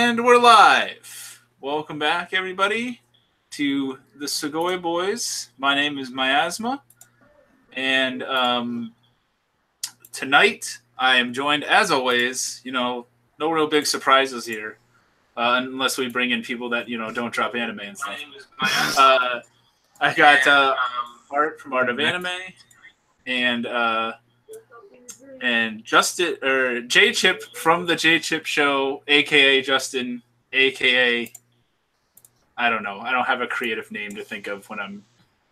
And we're live. Welcome back, everybody, to the Sugoi Boys. My name is Miasma, and tonight I am joined, as always, no real big surprises here, unless we bring in people that, don't drop anime and stuff. I got Art from Art of Anime, and Justin, or J Chip from the J Chip Show, aka Justin, aka I don't know. I don't have a creative name to think of when I'm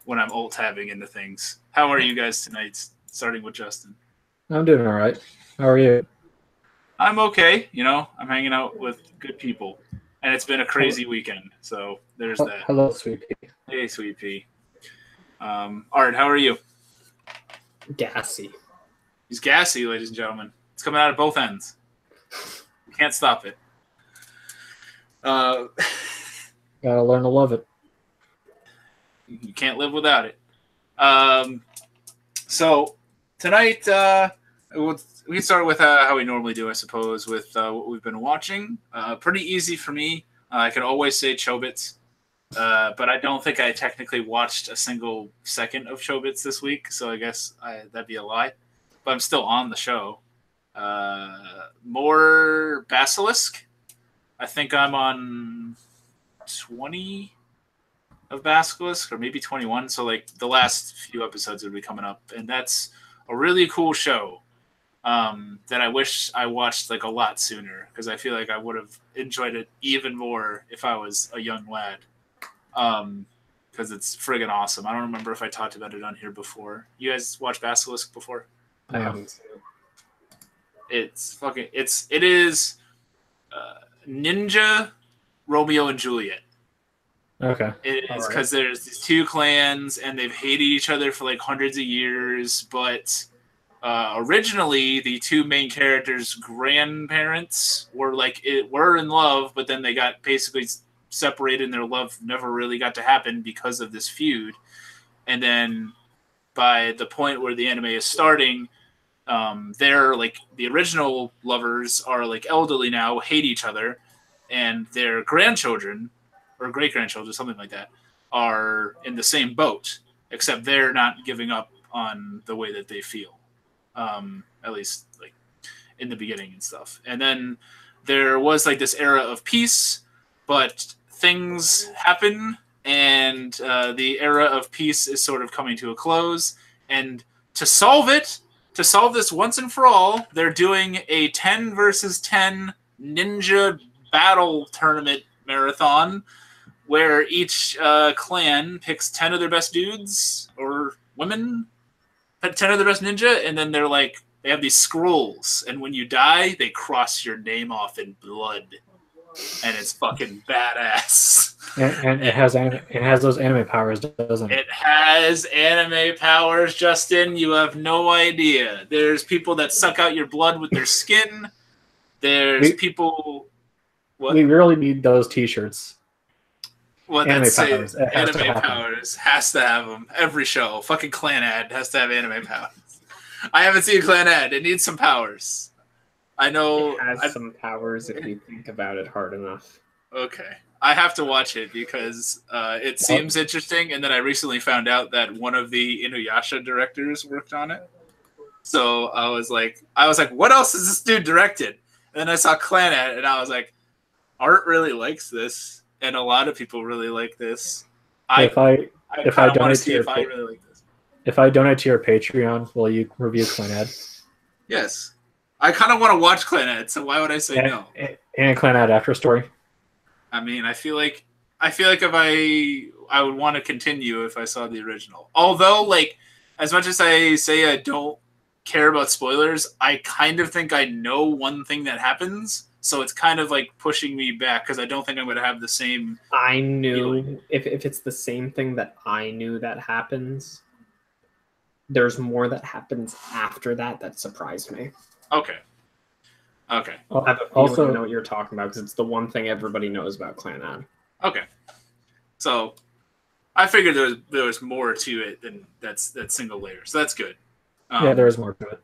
alt-tabbing into things. How are you guys tonight? Starting with Justin. I'm doing all right. How are you? I'm okay. I'm hanging out with good people, and it's been a crazy weekend. So there's that. Hello, Sweet Pea. Hey, Sweet Pea. Art, how are you? Gassy. He's gassy, ladies and gentlemen. It's coming out of both ends. You can't stop it. Gotta learn to love it. You can't live without it. So tonight, we can start with how we normally do, I suppose, with what we've been watching. Pretty easy for me. I can always say Chobits, but I don't think I technically watched a single second of Chobits this week, so I guess that'd be a lie. But I'm still on the show. More Basilisk. I think I'm on 20 of Basilisk, or maybe 21. So like the last few episodes would be coming up, and that's a really cool show that I wish I watched like a lot sooner, because I feel like I would have enjoyed it even more if I was a young lad. Because it's friggin' awesome. I don't remember if I talked about it on here before. You guys watched Basilisk before? I haven't seen it. It is Ninja Romeo and Juliet. Okay. It is because there's these two clans, and they've hated each other for like hundreds of years, but originally the two main characters' grandparents were in love, but then they got basically separated, and their love never really got to happen because of this feud. And then by the point where the anime is starting, they're like the original lovers are like elderly now, hate each other, and their grandchildren or great grandchildren, something like that, are in the same boat, except they're not giving up on the way that they feel, at least like in the beginning and stuff. And then there was like this era of peace, but things happen, and the era of peace is sort of coming to a close. And to solve this once and for all, they're doing a 10 versus 10 ninja battle tournament marathon, where each clan picks 10 of their best dudes or women, 10 of their best ninja, and then they have these scrolls, and when you die, they cross your name off in blood, and it's fucking badass. And it has those anime powers, doesn't it? It has anime powers, Justin. You have no idea. There's people that suck out your blood with their skin. There's people. What? We really need those T-shirts. Well, anime powers. Anime powers has to have them. Every show, fucking Clan ad has to have anime powers. I haven't seen Clan ad. It needs some powers. I know it has some powers if you think about it hard enough. Okay. I have to watch it because it seems interesting, and then I recently found out that one of the Inuyasha directors worked on it. So I was like, what else has this dude directed? And then I saw Clan ad, and I was like, Art really likes this, and a lot of people really like this. If I donate to your I really like this. If I donate to your Patreon, will you review Clan ad? Yes. I kind of want to watch Clan ad, so why would I say no? And Clan ad after story. I mean, I feel like if I would want to continue if I saw the original. Although, like, as much as I say I don't care about spoilers, I kind of think I know one thing that happens, so it's kind of like pushing me back, because I don't think I'm going to have the same. I knew if it's the same thing that I knew that happens, there's more that happens after that surprised me. Okay. I have a feeling I know what you're talking about, because it's the one thing everybody knows about Clan ad. Okay. So I figured there was more to it than that single layer, so that's good. Yeah, there is more to it.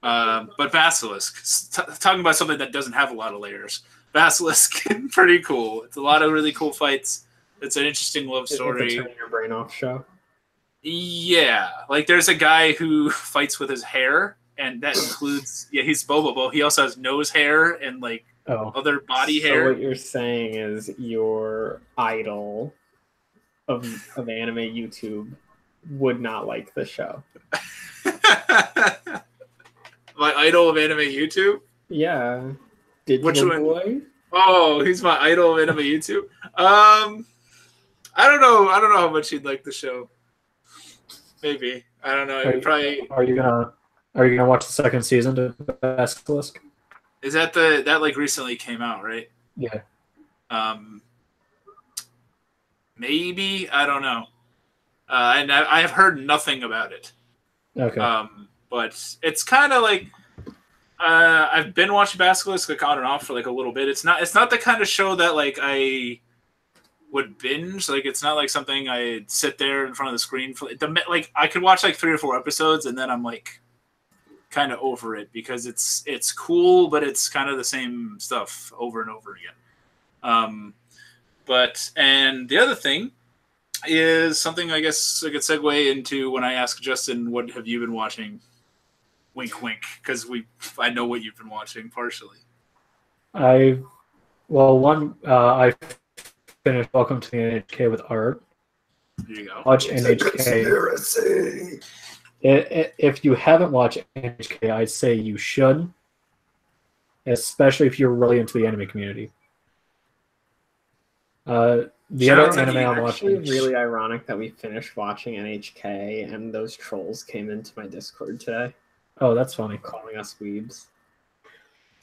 But Basilisk, talking about something that doesn't have a lot of layers. Basilisk. Pretty cool. It's a lot of really cool fights. It's an interesting love story. It's a turn your brain off show. Yeah, like there's a guy who fights with his hair, and that includes he's Bobobo. He also has nose hair and like other body hair. So what you're saying is your idol of anime YouTube would not like the show. My idol of anime YouTube? Yeah. Which one? Boy? Oh, he's my idol of anime YouTube. I don't know. I don't know how much he'd like the show. Maybe. I don't know. Are you gonna watch the second season to Basilisk? Is that that like recently came out, right? Yeah. Maybe. I don't know. And I have heard nothing about it. Okay. But it's kind of like I've been watching Basilisk like on and off for like a little bit. It's not the kind of show that like I would binge. Like it's not like something I'd sit there in front of the screen for. Like I could watch like 3 or 4 episodes and then I'm like kind of over it because it's cool, but it's kind of the same stuff over and over again. And the other thing is something I guess I could segue into when I ask Justin, what have you been watching? Wink, wink, because I know what you've been watching partially. I finished Welcome to the NHK with Art. There you go. Watch NHK. If you haven't watched NHK, I'd say you should, especially if you're really into the anime community. The other anime I'm watching. It's really ironic that we finished watching NHK and those trolls came into my Discord today. Oh, that's funny. Calling us weebs.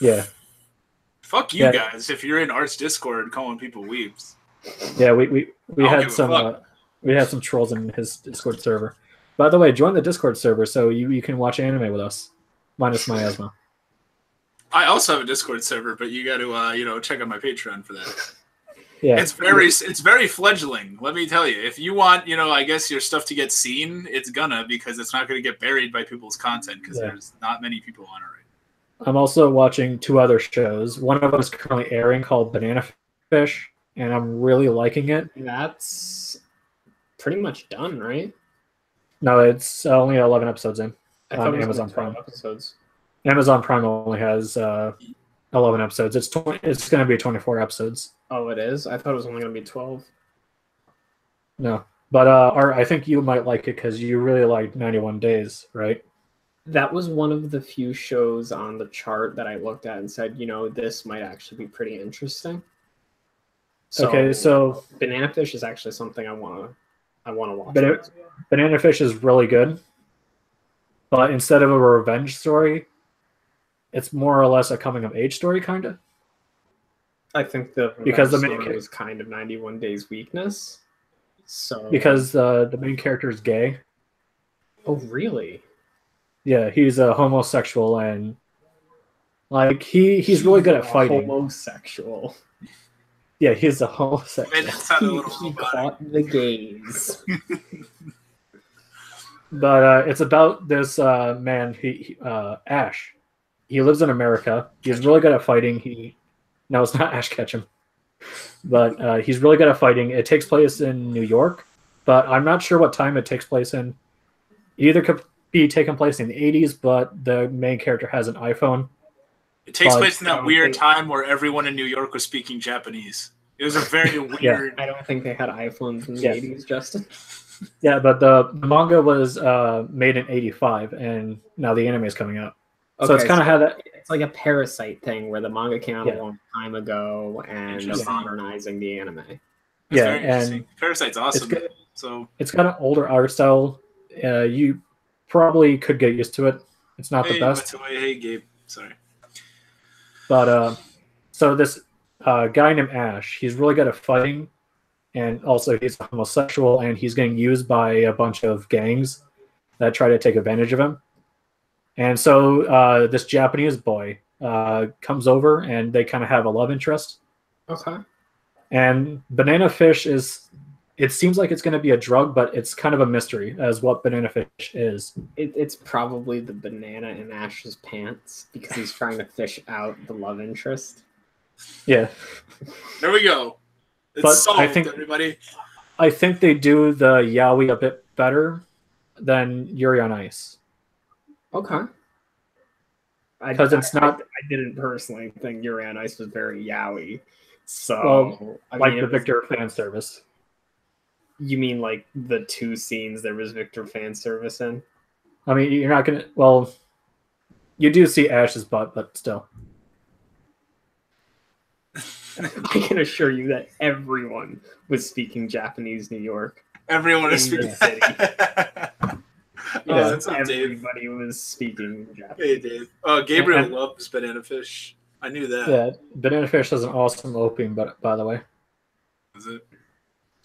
Yeah. Fuck you guys if you're in Art's Discord calling people weebs. Yeah, we had some trolls in his Discord server. By the way, join the Discord server so you can watch anime with us, minus miasma. I also have a Discord server, but you got to check out my Patreon for that. Yeah, it's very fledgling. Let me tell you, if you want, I guess your stuff to get seen, it's gonna because it's not gonna get buried by people's content because there's not many people on it right. I'm also watching 2 other shows. One of them is currently airing called Banana Fish, and I'm really liking it. That's pretty much done, right? No, it's only 11 episodes in on Amazon Prime. Episodes. Amazon Prime only has 11 episodes. It's going to be 24 episodes. Oh, it is? I thought it was only going to be 12. No. But Art, I think you might like it because you really like 91 Days, right? That was one of the few shows on the chart that I looked at and said, this might actually be pretty interesting. So Banana Fish is actually something I want to watch. Banana Fish is really good. But instead of a revenge story, it's more or less a coming of age story, kind of. I think the story was kind of 91 Days weakness. So because the main character is gay. Oh, really? Yeah, he's a homosexual and like he's really good at fighting. Homosexual. Yeah, he's a homosexual. He caught the gays. But it's about this man, Ash. He lives in America. He's really good at fighting. No, it's not Ash Ketchum. But he's really good at fighting. It takes place in New York, but I'm not sure what time it takes place in. It either could be taking place in the 80s, but the main character has an iPhone. It takes place in that weird time where everyone in New York was speaking Japanese. It was a very weird... I don't think they had iPhones in the 80s, Justin. Yeah, but the manga was made in 85, and now the anime is coming out. Okay, so it's kind of how that... It's like a Parasite thing where the manga came out a long time ago and they're modernizing the anime. And Parasite's awesome. It's got an older art style. You probably could get used to it. It's not the best. Hey, Gabe. Sorry. But so this guy named Ash, he's really good at fighting, and also he's homosexual, and he's getting used by a bunch of gangs that try to take advantage of him. And so this Japanese boy comes over, and they kind of have a love interest. Okay. And Banana Fish it seems like it's going to be a drug, but it's kind of a mystery as what Banana Fish is. It's probably the banana in Ash's pants because he's trying to fish out the love interest. Yeah. There we go. It's But solved, I think- everybody. I think they do the yaoi a bit better than Yuri on Ice. Okay. 'Cause it's not- I didn't personally think Yuri on Ice was very yaoi. So, Well, I like mean, the it was- Victor fan service. You mean like the 2 scenes there was Victor fan service in? I mean, you're not gonna. Well, you do see Ash's butt, but still. I can assure you that everyone was speaking Japanese New York. Everyone is In the speaking. Yeah, that's up, Dave. Everybody was speaking Japanese. Hey, Dave. Gabriel And- loves banana fish. I knew that. Yeah, Banana Fish has an awesome opening, but by the way, Is it?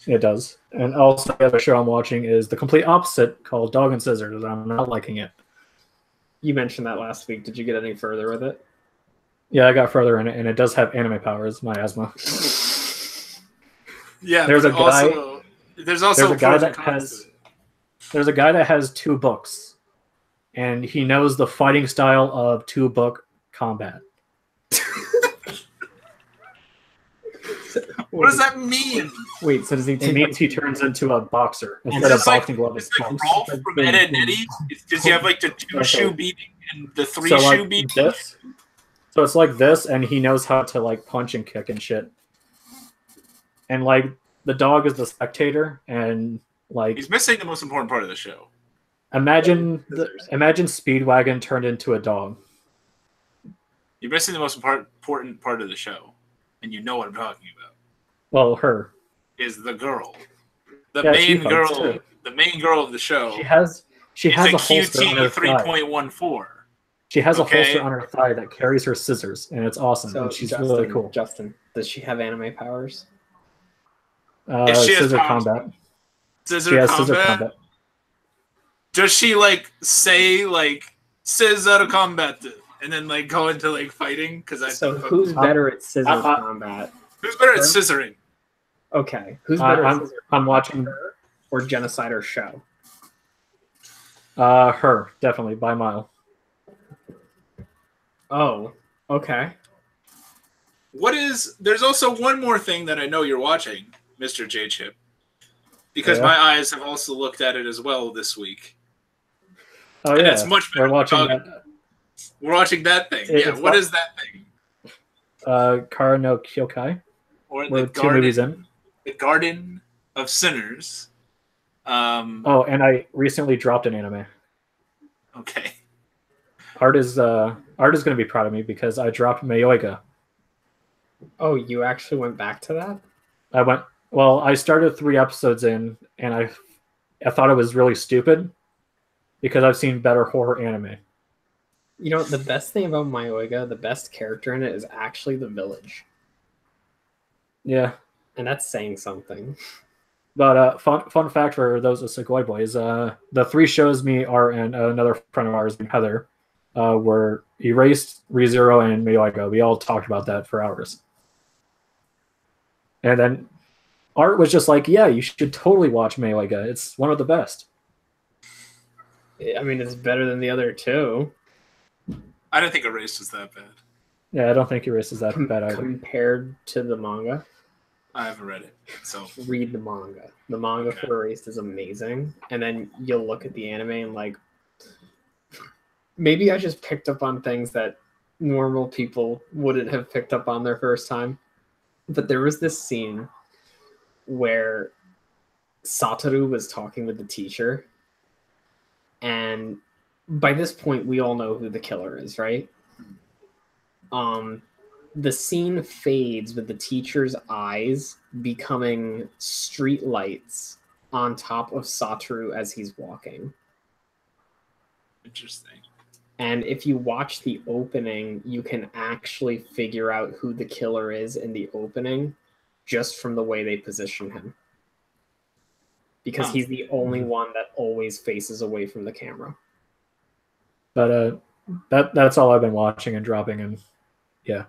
it does. And also, the other show I'm watching is the complete opposite, called Dog and Scissors, and I'm not liking it. You mentioned that last week. Did you get any further with it? Yeah, I got further in it, and it does have anime powers. My asthma. Yeah. There's but a guy- also, there's also there's a guy pros that and cons has- to it. There's a guy that has 2 books, and he knows the fighting style of 2-book combat. What does that mean? Wait, so does he It take means he turns into a boxer Is instead of this like, boxing glove. it's like Rolf from Ed, Edd n Eddy? Does he have like the 2-shoe beating and the 3-shoe beating? this. So it's like this, and he knows how to like punch and kick and shit. And like the dog is the spectator, and like He's missing the most important part of the show. imagine Scissors. imagine Speedwagon turned into a dog. You're missing the most important part of the show, and you know what I'm talking about. Well, her. Is the girl, the Yeah, she main fights, girl, too. the main girl of the show. She has is a a holster on her QT thigh. 3.14. She has a Okay. holster on her thigh that carries her scissors, and it's awesome. So and she's Justin, really cool. Justin, does she have anime powers? If she has Scissor powers- combat. Scissor She has combat. scissor combat. Does she like say like scissor combat and then like go into like fighting? Because I So think who's better at scissor I- combat? who's better at her? scissoring? Okay, who's better at scissor I'm watching combat, or genocide or show? her, definitely, by a mile. Oh, okay. There's also one more thing that I know you're watching, Mr. J Chip, because Yeah. my eyes have also looked at it as well this week. Oh And yeah, it's much better we're watching than that. We're watching that thing. It- Yeah, it's what not- is that thing? Kara no Kyokai. Or We're the 2 movies garden, in. the Garden of Sinners. Oh, and I recently dropped an anime. Okay. Art is going to be proud of me because I dropped Mayoiga. Oh, you actually went back to that? I started 3 episodes in, and I thought it was really stupid because I've seen better horror anime. You know, the best thing about Mayoiga, the best character in it is actually the village. Yeah, And that's saying something. but fun fact for those of Sugoi boys, the 3 shows me are and another friend of ours named Heather were Erased, ReZero, and Mayoiga. We all talked about that for hours. And then Art was just like, yeah, you should totally watch Mayoiga. It's one of the best. I mean, it's better than the other 2. I don't think Erased was that bad. Yeah, I don't think Erased is that bad either. Compared to the manga, I haven't read it, so read the manga. The manga Okay. for Erased is amazing. And then you'll look at the anime and like, maybe I just picked up on things that normal people wouldn't have picked up on their first time. But there was this scene where Satoru was talking with the teacher. And by this point, we all know who the killer is, right? The scene fades with the teacher's eyes becoming street lights on top of Satoru as he's walking. interesting. And if you watch the opening, you can actually figure out who the killer is in the opening just from the way they position him. Because Huh. he's the only one that always faces away from the camera. But that's all I've been watching and dropping, and yeah.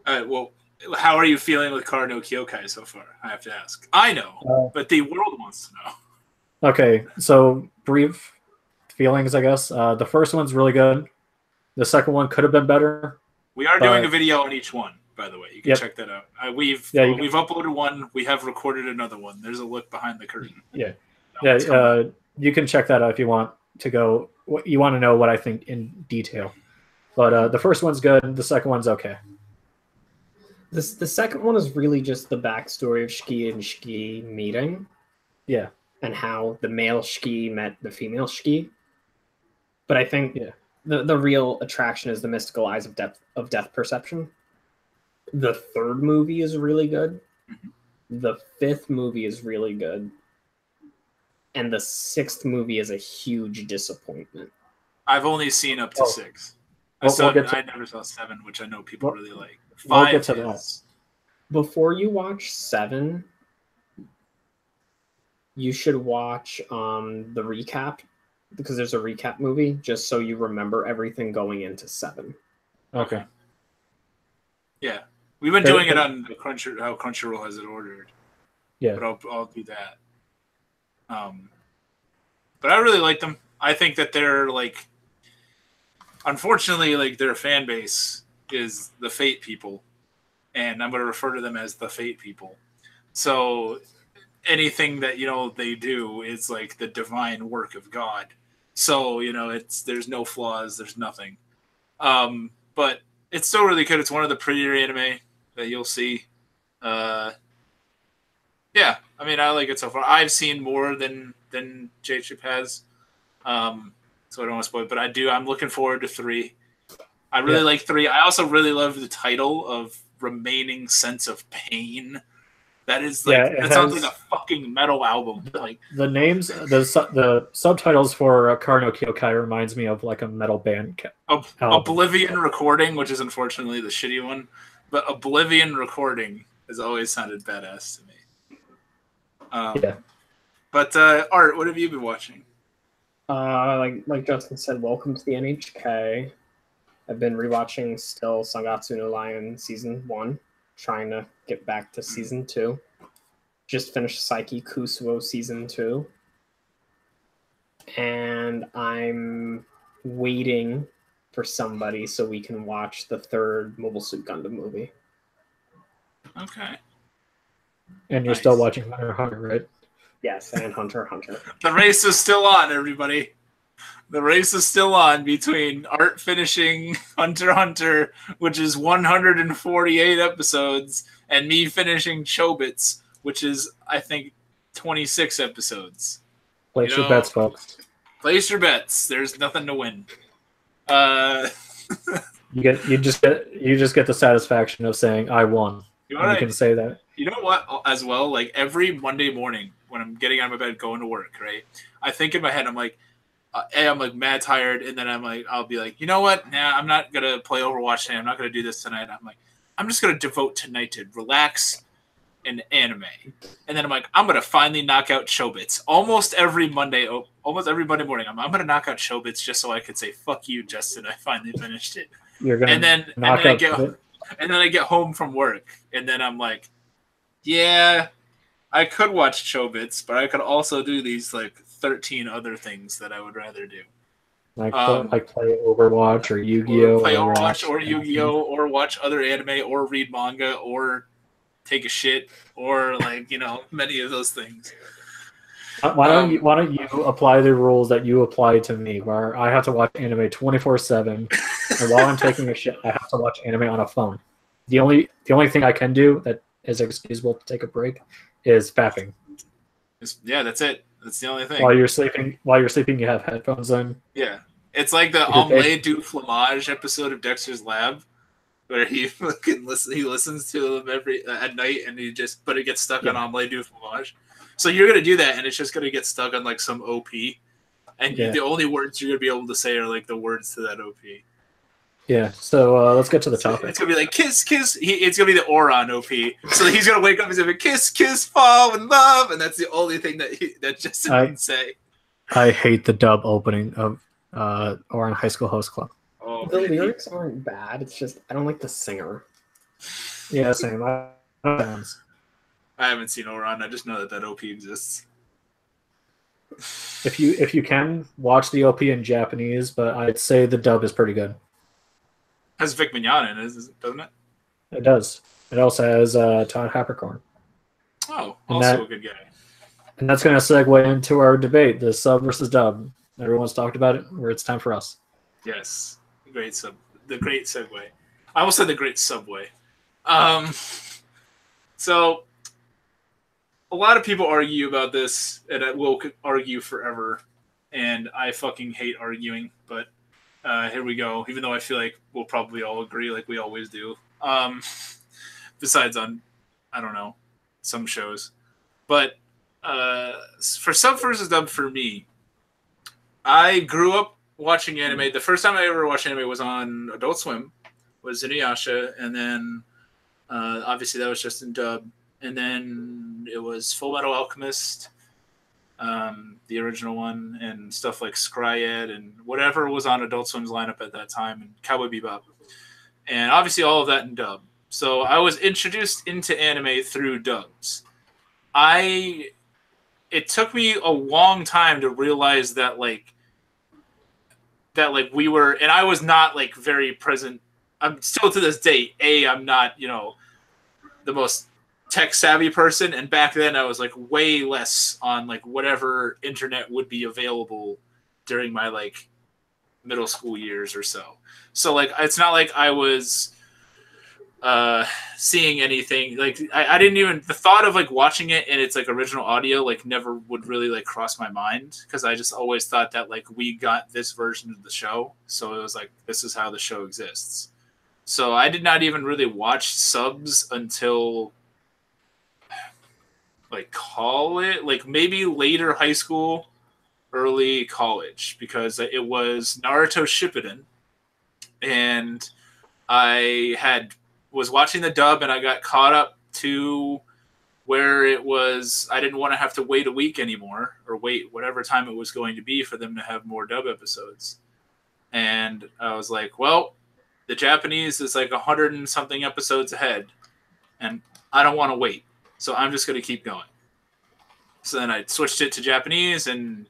All right, well, how are you feeling with Kara no Kyokai so far? I have to ask. I know, but the world wants to know. Okay, so brief feelings, I guess. The first one's really good. The second one could have been better. We are doing a video on each one, by the way. You can check that out. We've uploaded one. We have recorded another one. There's a look behind the curtain. Yeah, you can check that out if you want to go. You want to know what I think in detail. But the first one's good. The second one's okay. The second one is really just the backstory of Shiki and Shiki meeting. Yeah. And how the male Shiki met the female Shiki. But I think the real attraction is the mystical eyes of death perception. The third movie is really good. The fifth movie is really good. And the sixth movie is a huge disappointment. I've only seen up to 6. I never saw 7, which I know people really like. 5 get to that. Before you watch 7, you should watch the recap, because there's a recap movie, just so you remember everything going into 7. Okay. Yeah. We've been doing it on the how Crunchyroll has it ordered. Yeah. But I'll do that. But I really like them. I think that they're like, unfortunately, like their fan base is the Fate people, and I'm going to refer to them as the Fate people. So anything that they do is like the divine work of God. So there's no flaws, there's nothing. But it's still really good. It's one of the prettier anime that you'll see. Yeah, I mean, I like it so far. I've seen more than J-Chip has, so I don't want to spoil it, but I'm looking forward to 3. I really like 3. I also really love the title of Remaining Sense of Pain. That is like, that sounds like a fucking metal album. Like the names, the subtitles for Kar no Kyokai reminds me of like a metal band. Oblivion Recording, which is unfortunately the shitty one, but Oblivion Recording has always sounded badass to me. But Art, what have you been watching? Like Justin said, welcome to the NHK. I've been rewatching still Sangatsu no Lion season 1, trying to get back to season 2. Just finished Saiki Kusuo season 2. And I'm waiting for somebody so we can watch the 3rd Mobile Suit Gundam movie. Okay. And you're still watching Hunter x Hunter, right? Yes, and Hunter x Hunter. The race is still on, everybody. The race is still on between Art finishing Hunter x Hunter, which is 148 episodes, and me finishing Chobits, which is, I think, 26 episodes. Place your bets, folks. Place your bets. There's nothing to win. You just get the satisfaction of saying I won. You can say that. You know what? As well, like every Monday morning when I'm getting out of my bed going to work, right? I think in my head, I'm like mad tired, and then I'll be like, you know what? Nah, I'm not gonna play Overwatch today. I'm not gonna do this tonight. I'm like, I'm just gonna devote tonight to relax and anime. And then I'm like, I'm gonna finally knock out Chobits. Almost every Monday morning, I'm gonna knock out Chobits just so I could say, fuck you, Justin. I finally finished it. And then I get home from work, and then I'm like, yeah, I could watch Chobits, but I could also do these like 13 other things that I would rather do. Like play Overwatch or Yu-Gi-Oh! Play Overwatch or Yu-Gi-Oh! Or watch other anime or read manga or take a shit or many of those things. Why don't you apply the rules that you apply to me, where I have to watch anime 24/7, and while I'm taking a shit, I have to watch anime on a phone. The only thing I can do that is excusable to take a break is fapping. Yeah, that's it. That's the only thing. While you're sleeping, you have headphones on. Yeah, it's like the Omelette du Fromage episode of Dexter's Lab, where he listens to them at night, and it gets stuck on Omelette du Fromage. So you're gonna do that, and it's just gonna get stuck on like some OP, and the only words you're gonna be able to say are like the words to that OP. Yeah. So let's get to the topic. It's gonna be like kiss, kiss. It's gonna be the Oron OP. So he's gonna wake up. He's gonna be kiss, kiss, fall in love, and that's the only thing that Justin can say. I hate the dub opening of Oron High School Host Club. Oh, the lyrics aren't bad. It's just I don't like the singer. Yeah, same. I haven't seen Oron. I just know that OP exists. If you can watch the OP in Japanese, but I'd say the dub is pretty good. Has Vic Mignogna in it, doesn't it? It does. It also has Todd Haberkorn. Oh, And also a good guy. And that's going to segue into our debate, the sub versus dub. Everyone's talked about it, where it's time for us. Yes, the great segue. I almost said the great subway. So a lot of people argue about this, and I will argue forever. And I fucking hate arguing, but here we go. Even though I feel like we'll probably all agree, like we always do. Besides on, I don't know, some shows, but for sub versus dub for me, I grew up watching anime. The first time I ever watched anime was on Adult Swim, was Inuyasha, and then obviously that was just in dub, and then it was Full Metal Alchemist, the original one, and stuff like Scryed and whatever was on Adult Swim's lineup at that time, and Cowboy Bebop, and obviously all of that in dub. So I was introduced into anime through dubs. It took me a long time to realize that we were, and I was not like very present. I'm still to this day, I'm not, the most tech savvy person, and back then I was like way less on like whatever internet would be available during my like middle school years or so. So like it's not like I was seeing anything. Like I didn't even, the thought of like watching it in its like original audio like never would really like cross my mind, because I just always thought that like we got this version of the show, so it was like this is how the show exists. So I did not even really watch subs until like maybe later high school, early college, because it was Naruto Shippuden, and I was watching the dub, and I got caught up to where it was, I didn't want to have to wait a week anymore, or wait whatever time it was going to be for them to have more dub episodes. And I was like, well, the Japanese is like 100 and something episodes ahead, and I don't want to wait, so I'm just going to keep going. So then I switched it to Japanese and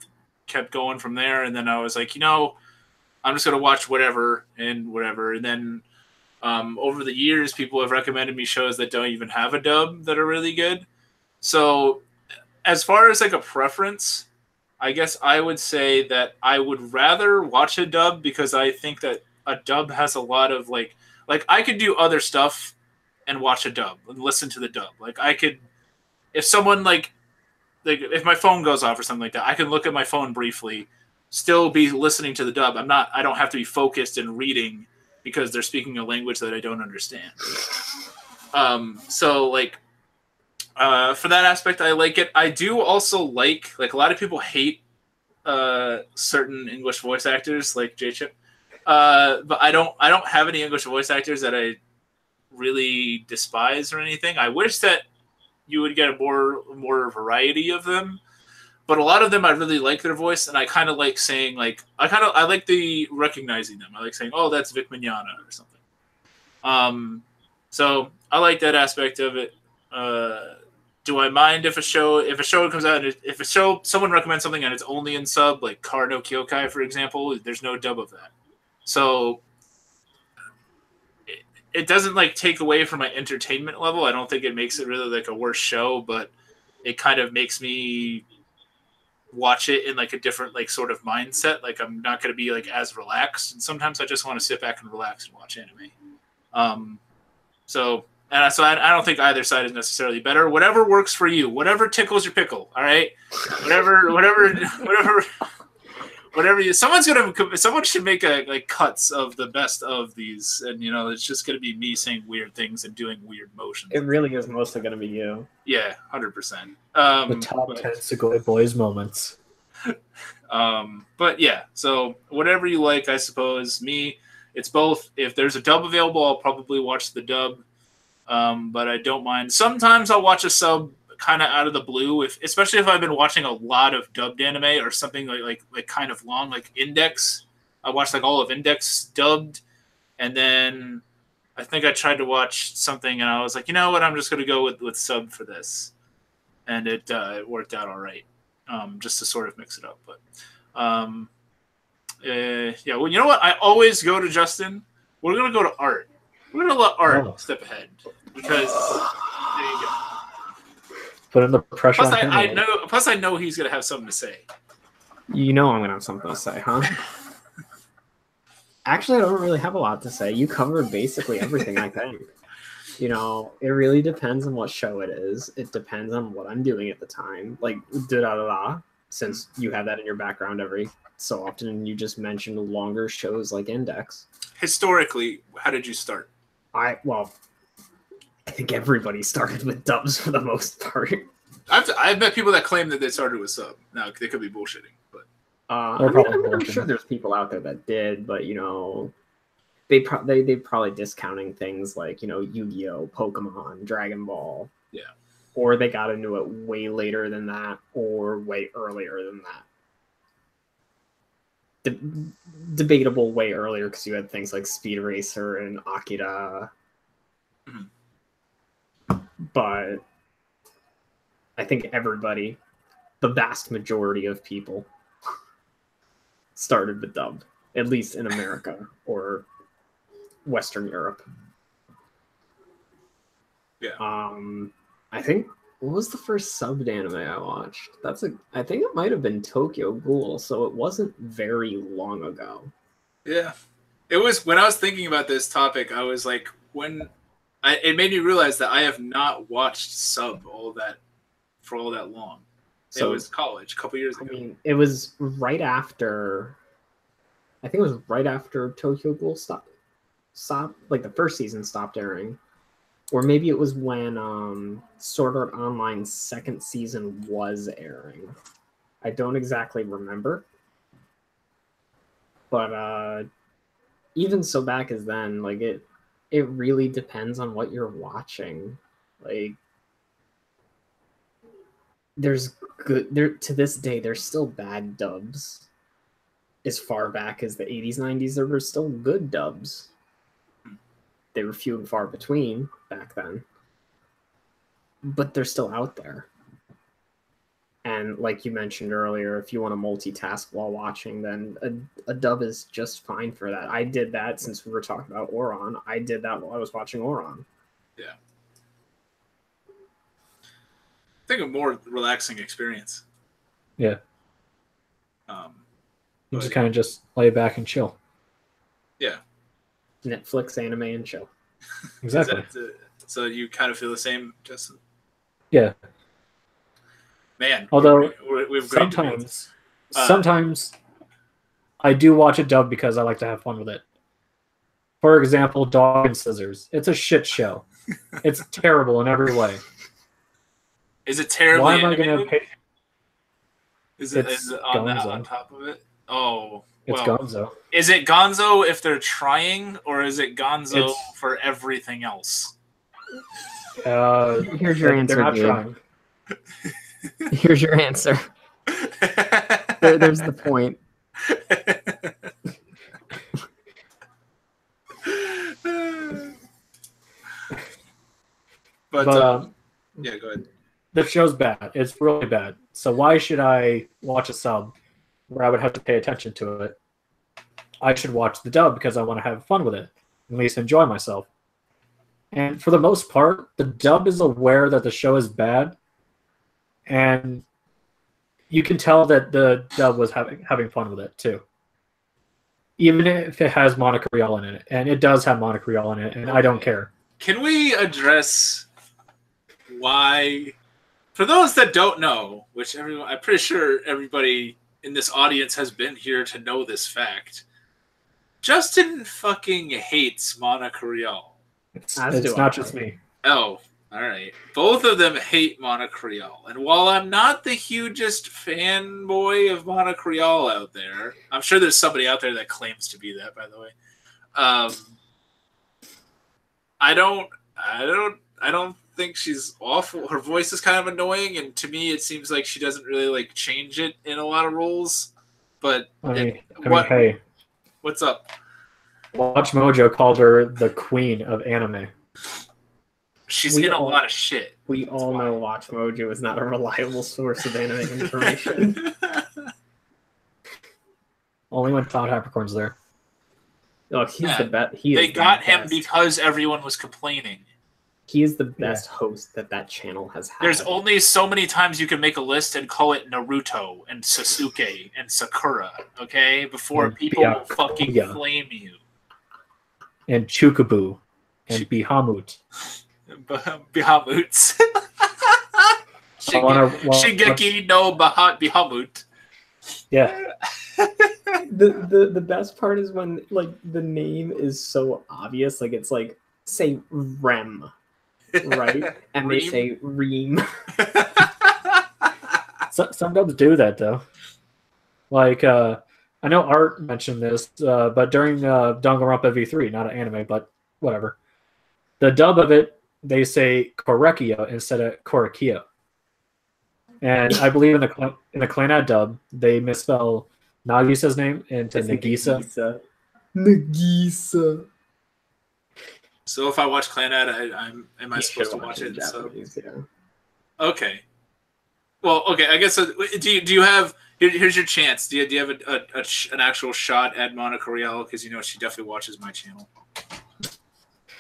kept going from there, and then I was like, I'm just going to watch whatever. And then over the years, people have recommended me shows that don't even have a dub that are really good. So as far as like a preference, I guess I would say that I would rather watch a dub, because I think that a dub has a lot of like I could do other stuff and watch a dub and listen to the dub. Like I could, if someone like if my phone goes off or something like that, I can look at my phone briefly, still be listening to the dub. I don't have to be focused and reading because they're speaking a language that I don't understand. So like for that aspect, I like it. I do also like a lot of people hate certain English voice actors like J-Chip. But I don't have any English voice actors that I really despise or anything. I wish that you would get a more variety of them, but a lot of them I really like their voice, and I kind of like saying like I like the recognizing them. I like saying, oh, that's Vic Mignogna or something. So I like that aspect of it. Do I mind if a show comes out, and if someone recommends something and it's only in sub, like Kar no Kyokai, for example, there's no dub of that. So it doesn't like take away from my entertainment level. I don't think it makes it really like a worse show, but it kind of makes me watch it in like a different like sort of mindset. Like I'm not going to be like as relaxed, and sometimes I just want to sit back and relax and watch anime. So I don't think either side is necessarily better. Whatever works for you, whatever tickles your pickle. All right, whatever. Someone should make like cuts of the best of these, and it's just going to be me saying weird things and doing weird motions. It really is mostly going to be you. Yeah, 100%. The top 10 Sugoi Boyz moments. But yeah, so whatever you like, I suppose. Me, it's both. If there's a dub available, I'll probably watch the dub. But I don't mind. Sometimes I'll watch a sub kind of out of the blue, especially if I've been watching a lot of dubbed anime or something like kind of long, like Index. I watched like all of Index dubbed, and then I think I tried to watch something, and I was like, you know what, I'm just going to go with sub for this, and it worked out all right, just to sort of mix it up. But yeah, well, you know what? I always go to Justin We're gonna go to Art. We're gonna let Art step ahead because there you go. Putting the pressure Plus, on him. I know he's gonna have something to say. You know I'm gonna have something to say, huh? Actually, I don't really have a lot to say. You covered basically everything, I think. You know, it really depends on what show it is. It depends on what I'm doing at the time. Like, da-da-da-da, since you have that in your background every so often, and you just mentioned longer shows like Index. Historically, how did you start? I think everybody started with dubs for the most part. I've met people that claim that they started with sub. Now, they could be bullshitting, but... I'm sure there's people out there that did, but, you know, they probably discounting things like, you know, Yu-Gi-Oh, Pokemon, Dragon Ball. Yeah. Or they got into it way later than that, or way earlier than that. Debatable way earlier because you had things like Speed Racer and Akira. Mm-hmm. But I think everybody, the vast majority of people, started with dub, at least in America or Western Europe. Yeah. I think, what was the first subbed anime I watched? I think it might have been Tokyo Ghoul, so it wasn't very long ago. Yeah. It was, when I was thinking about this topic, I was like, it made me realize that I have not watched sub for all that long. So it was college, a couple years ago. I mean, it was right after, I think it was right after Tokyo Ghoul stopped, like the first season stopped airing. Or maybe it was when Sword Art Online's second season was airing. I don't exactly remember. But even so back as then, like it really depends on what you're watching. Like there's to this day, there's still bad dubs. As far back as the 80s, 90s, there were still good dubs. They were few and far between back then. But they're still out there. And like you mentioned earlier, if you want to multitask while watching, then a dub is just fine for that. I did that since we were talking about Oron. I did that while I was watching Oron. Yeah. I think a more relaxing experience. Yeah. You just kind of just lay back and chill. Yeah. Netflix, anime, and chill. Exactly. So you kind of feel the same, Justin? Yeah. Man. Although we've sometimes I do watch a dub because I like to have fun with it. For example, Dog and Scissors. It's a shit show. It's terrible in every way. Is it terrible? Why am I going to pay? Is it on top of it? Oh, it's Gonzo. Is it Gonzo if they're trying, or is it Gonzo for everything else? Here's your answer. They're not trying. Here's your answer. There's the point. But yeah, go ahead. The show's bad. It's really bad. So why should I watch a sub where I would have to pay attention to it? I should watch the dub because I want to have fun with it, at least enjoy myself. And for the most part, the dub is aware that the show is bad, and you can tell that the dub was having fun with it too. Even if it has Monocriol in it, and it does have Monocriol in it, and I don't care. Can we address why, for those that don't know, which I'm pretty sure everybody in this audience has been here to know this fact, Justin fucking hates Monocriol. It's not just me. Oh, all right. Both of them hate Monocriol. And while I'm not the hugest fanboy of Monocriol out there, I'm sure there's somebody out there that claims to be that, by the way. I don't think she's awful. Her voice is kind of annoying, and to me it seems like she doesn't really like change it in a lot of roles. But hey, what's up? Watch Mojo called her the queen of anime. She's in a lot of shit. We all know Watch Mojo is not a reliable source of anime information. Only when Cloud Capricorn's there. Oh, he's Yeah. the best. They got him because everyone was complaining. He is the best host that channel has had. There's only so many times you can make a list and call it Naruto and Sasuke and Sakura, okay? Before And people will fucking flame you. And Chocobo. And Bahamut. Bahamut. Shingeki no Bahamut. Yeah. The best part is when like the name is so obvious, like it's like say Rem, right? And they say Reem. Some dubs do that though. Like I know Art mentioned this, but during Danganronpa V3, not an anime, but whatever. The dub of it, they say Korekia instead of Korekia. And I believe in the Clannad dub, they misspell Nagisa's name into Nagisa. Nagisa. So if I watch Clannad, am I supposed to watch it? Japanese, yeah. Okay. Well, okay. I guess do you have? Here's your chance. Do you have an actual shot at Monica Rial? Because you know she definitely watches my channel.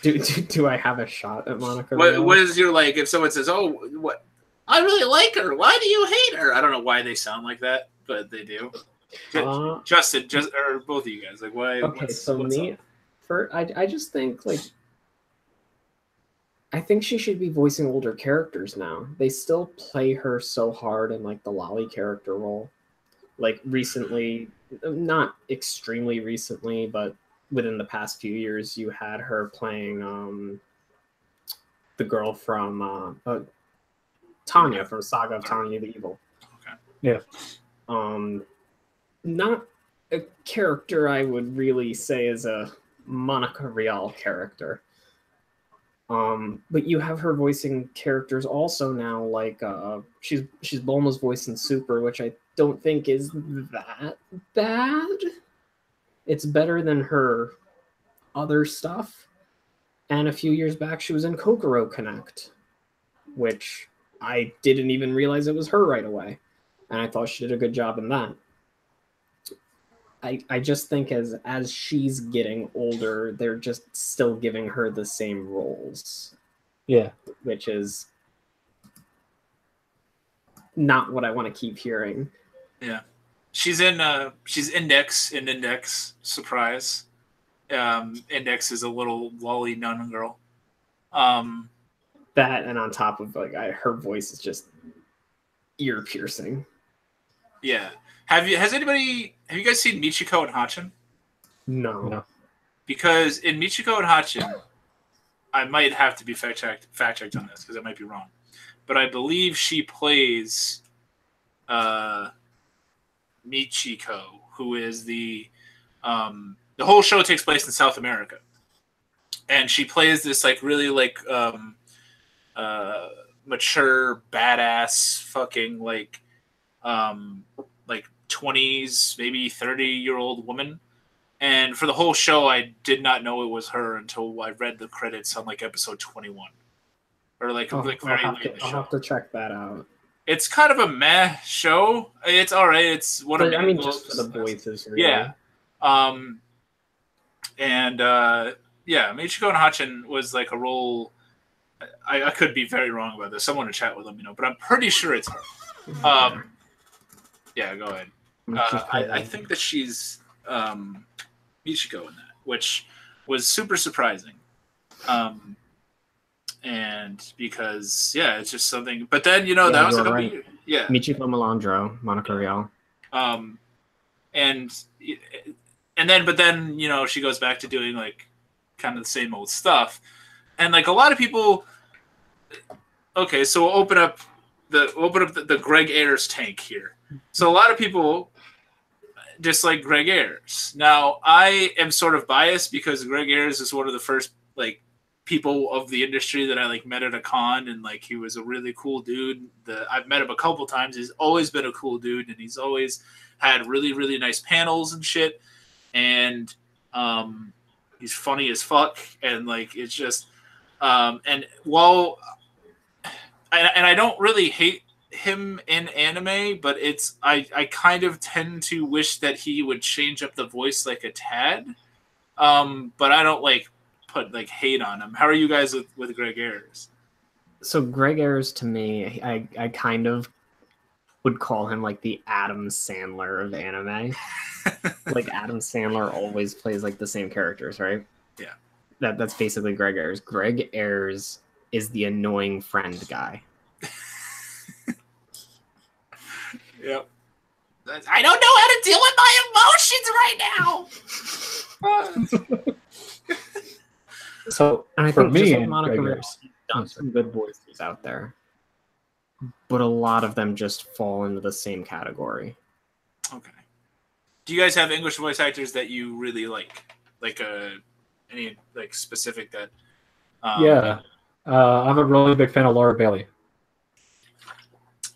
Do I have a shot at Monica Rial? What is your like? If someone says, "Oh, what? I really like her. Why do you hate her?" I don't know why they sound like that, but they do. Justin, or both of you guys, like why? Okay, I just think like. I think she should be voicing older characters now. They still play her so hard in like the Lolly character role. Like recently, not extremely recently, but within the past few years, you had her playing the girl from Tanya from Saga of Tanya the Evil. Okay. Yeah. Not a character I would really say is a Monica Rial character. But you have her voicing characters also now, like she's Bulma's voice in Super, which I don't think is that bad. It's better than her other stuff. And a few years back, she was in Kokoro Connect, which I didn't even realize it was her right away. And I thought she did a good job in that. I just think as she's getting older, they're just still giving her the same roles. Yeah. Which is not what I want to keep hearing. Yeah. She's Index in Index. Surprise. Index is a little lolly nun girl. That and on top of like her voice is just ear piercing. Yeah. Have you guys seen Michiko and Hachin? No. Because in Michiko and Hachin, I might have to be fact checked on this because I might be wrong. But I believe she plays Michiko, who is the whole show takes place in South America. And she plays this like really like mature, badass fucking like 20s, maybe 30-year-old woman. And for the whole show, I did not know it was her until I read the credits on like episode 21. Or like, very late in the show. I'll have to check that out. It's kind of a meh show. It's all right. It's one of the just for the voices, really. Yeah. Michiko and Hachin was like a role. I could be very wrong about this. Someone to chat with them, but I'm pretty sure it's her. Yeah, go ahead. I think that she's Michiko in that, which was super surprising. And because it's just something. But then that was a couple years. Yeah, Michiko Melandro, Monica Rial. And then she goes back to doing like kind of the same old stuff, and like a lot of people. Okay, so we'll open up the Greg Ayres tank here. So a lot of people dislike Greg Ayres. Now, I am sort of biased because Greg Ayres is one of the first like people of the industry that I like met at a con, and like he was a really cool dude. I've met him a couple times. He's always been a cool dude, and he's always had really, really nice panels and shit. And he's funny as fuck, and like it's just and while I don't really hate him in anime, but I kind of tend to wish that he would change up the voice like a tad. but I don't like put like hate on him. How are you guys with Greg Ayers? So Greg Ayers, to me, I kind of would call him like the Adam Sandler of anime. Like Adam Sandler always plays like the same characters, right? Yeah. That's basically Greg Ayers. Greg Ayers is the annoying friend guy. Yep. I don't know how to deal with my emotions right now. So And I for think me just like and Monica Greg Rios, Ayers, he's done some good voices out there, but a lot of them just fall into the same category. Okay. Do you guys have English voice actors that you really like? Like any like specific that? Yeah, I'm a really big fan of Laura Bailey.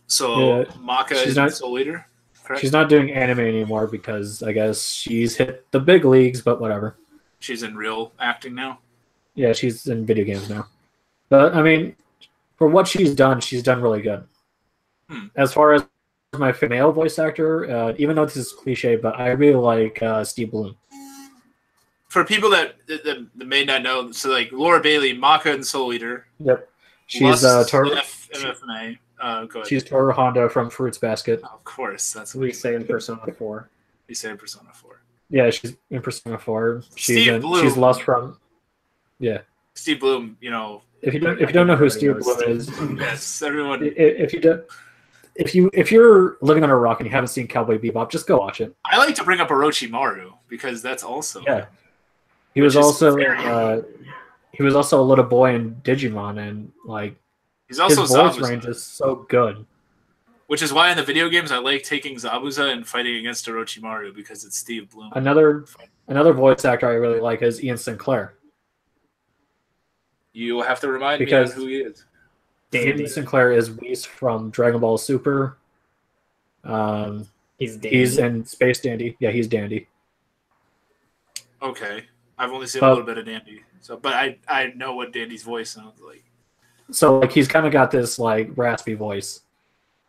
So Yeah, Maka she's is not- Soul Eater. Correct? She's not doing anime anymore because I guess she's hit the big leagues, but whatever. She's in real acting now. Yeah, she's in video games now. But I mean, for what she's done really good. As far as my female voice actor, even though this is cliche, but I really like Steve Bloom. For people that may not know, so like Laura Bailey, Maka and Soul Eater. Yep. She's MFMA. Go ahead. She's Toru Honda from Fruits Basket. Of course, that's We say in Persona 4. we say in Persona 4. Yeah, she's in Persona 4. Steve Bloom. She's lost from. Yeah. Steve Bloom, you know. If you don't know who Steve Bloom is, Yes, everyone. If you're living on a rock and you haven't seen Cowboy Bebop, just go watch it. I like to bring up Orochimaru because that's also He was Which is also very- he was also a little boy in Digimon, and like he's also his voice Zabuza, range is so good. which is why in the video games I like taking Zabuza and fighting against Orochimaru because it's Steve Bloom. Another voice actor I really like is Ian Sinclair. You have to remind Because- me on who he is. Ian Sinclair is Whis from Dragon Ball Super. He's He's in Space Dandy. Yeah, he's Dandy. Okay, I've only seen But- a little bit of Dandy, so but I know what Dandy's voice sounds like. So like he's kind of got this like raspy voice,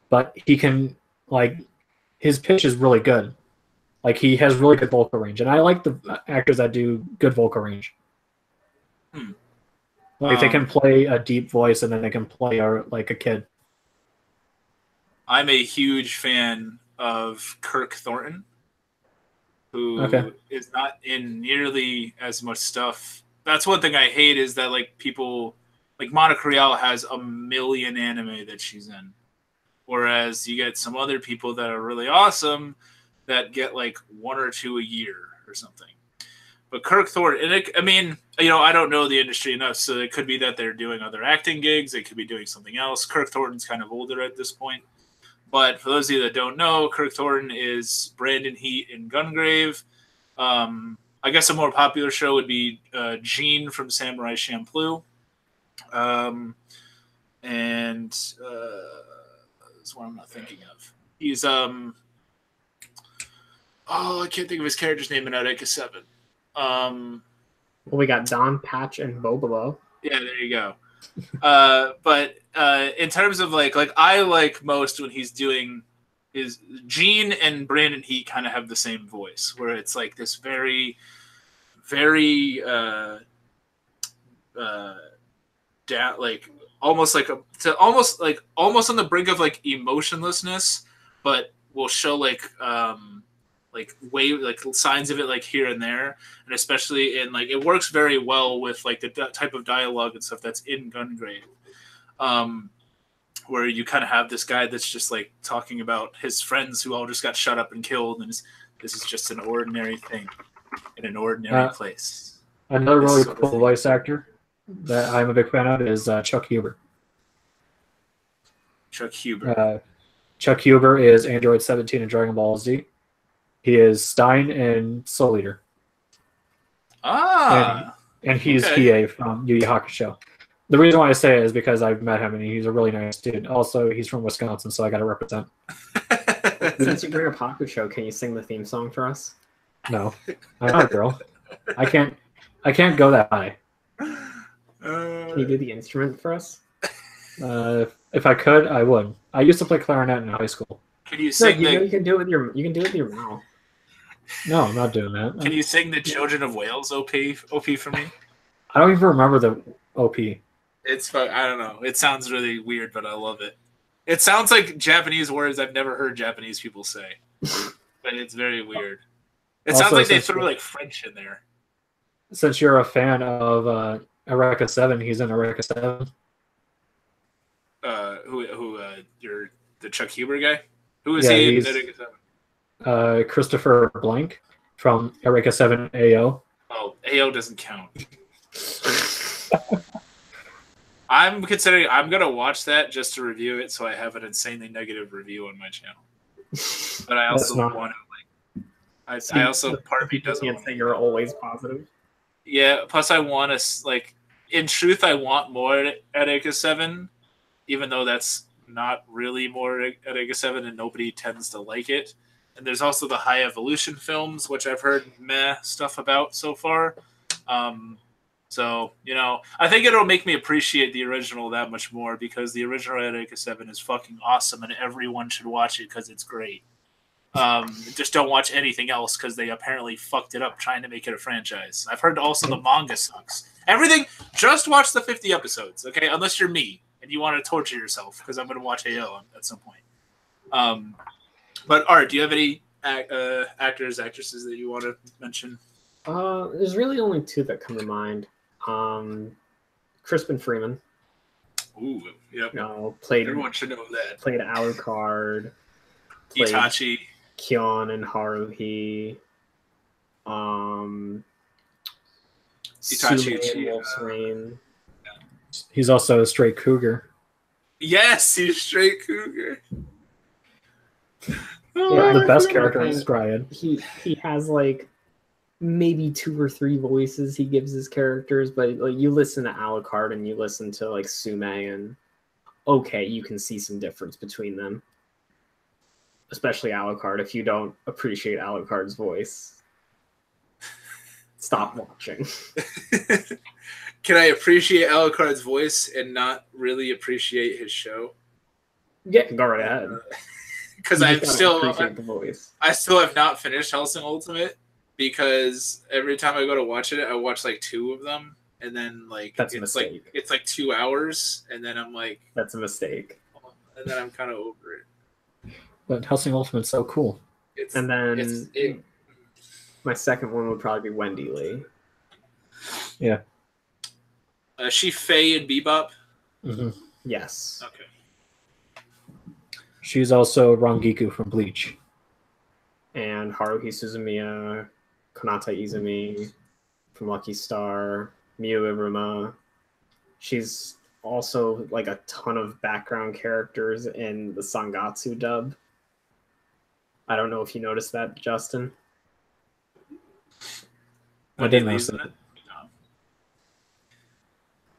but he can like his pitch is really good. Like he has really good vocal range, and I like the actors that do good vocal range. Like they can play a deep voice, and then they can play like a kid. I'm a huge fan of Kirk Thornton, who is not in nearly as much stuff. That's one thing I hate is that like people like Monica Rial has a million anime that she's in, whereas you get some other people that are really awesome that get like one or two a year or something. But Kirk Thornton, and I mean, you know, I don't know the industry enough, so it could be that they're doing other acting gigs. They could be doing something else. Kirk Thornton's kind of older at this point. But for those of you that don't know, Kirk Thornton is Brandon Heat in Gungrave. I guess a more popular show would be Gene from Samurai Champloo. And that's what I'm not thinking of. He's I can't think of his character's name in Eureka 7. Well, we got Don, Patch, and Bobolo. Yeah, there you go. But in terms of like I like most when he's doing is Gene and Brandon Heat kind of have the same voice where it's like this very, very like almost on the brink of like emotionlessness, but will show like signs of it like here and there, and especially in like it works very well with like the type of dialogue and stuff that's in Gungrave, where you kind of have this guy that's just like talking about his friends who all just got shut up and killed, and this is just an ordinary thing in an ordinary place. Another really cool voice actor that I'm a big fan of is Chuck Huber. Chuck Huber. Chuck Huber is Android 17 in Dragon Ball Z. He is Stein in Soul Eater. And he's Hiei from Yu Yu Hakusho. The reason why I say it is because I've met him and he's a really nice dude. Also, he's from Wisconsin, so I got to represent. Since you bring up Hakusho, can you sing the theme song for us? No, I'm not a girl. I can't go that high. Can you do the instrument for us? If I could, I would. I used to play clarinet in high school. Can you sing? You can do it with your mouth. No, I'm not doing that. Can you sing the Children of Wales OP for me? I don't even remember the OP. It's I don't know. It sounds really weird, but I love it. It sounds like Japanese words I've never heard Japanese people say, but it's very weird. It Also, sounds like they since threw you're- like French in there. Since you're a fan of Eureka 7, he's in Eureka 7. You're the Chuck Huber guy? Who is Yeah, he in he's- Eureka 7? Christopher Blank from Eureka 7 AO. Oh, AO doesn't count. I'm gonna watch that just to review it, so I have an insanely negative review on my channel. But I also want to I also part of me doesn't can't say you're always positive. Yeah, plus I want to like in truth I want more at Eureka 7, even though that's not really more at Eureka 7 and nobody tends to like it. And there's also the High Evolution films, which I've heard meh stuff about so far. So, I think it'll make me appreciate the original that much more because the original Eureka 7 is fucking awesome and everyone should watch it because it's great. Just don't watch anything else because they apparently fucked it up trying to make it a franchise. I've heard also the manga sucks. Everything, just watch the 50 episodes, okay? Unless you're me and you want to torture yourself because I'm going to watch AO at some point. But Art, do you have any actors, actresses that you want to mention? There's really only two that come to mind. Crispin Freeman. Ooh, yep. Played. Everyone should know that. Played Alucard. Itachi. Kyon and Haruhi. Itachi. Sume and Wolf's Rain. He's also a straight cougar. Yes, he's straight cougar. The best character is Dryad. He has like maybe 2 or 3 voices he gives his characters, but like you listen to Alucard and you listen to like Sume and okay, you can see some difference between them. Especially Alucard. If you don't appreciate Alucard's voice, stop watching. Can I appreciate Alucard's voice and not really appreciate his show? Yeah, go right ahead. Because I still have not finished Hellsing Ultimate because every time I go to watch it, I watch like 2 of them, and then like it's like 2 hours, and then I'm like, that's a mistake, and then I'm kind of over it. But Hellsing Ultimate's so cool. My second one would probably be Wendy Lee. Yeah. She Faye in Bebop. Mm-hmm. Yes. Okay. She's also Rangiku from Bleach. And Haruhi Suzumiya, Konata Izumi from Lucky Star, Miyu Iruma. She's also like a ton of background characters in the Sangatsu dub. I don't know if you noticed that, Justin. I didn't notice that.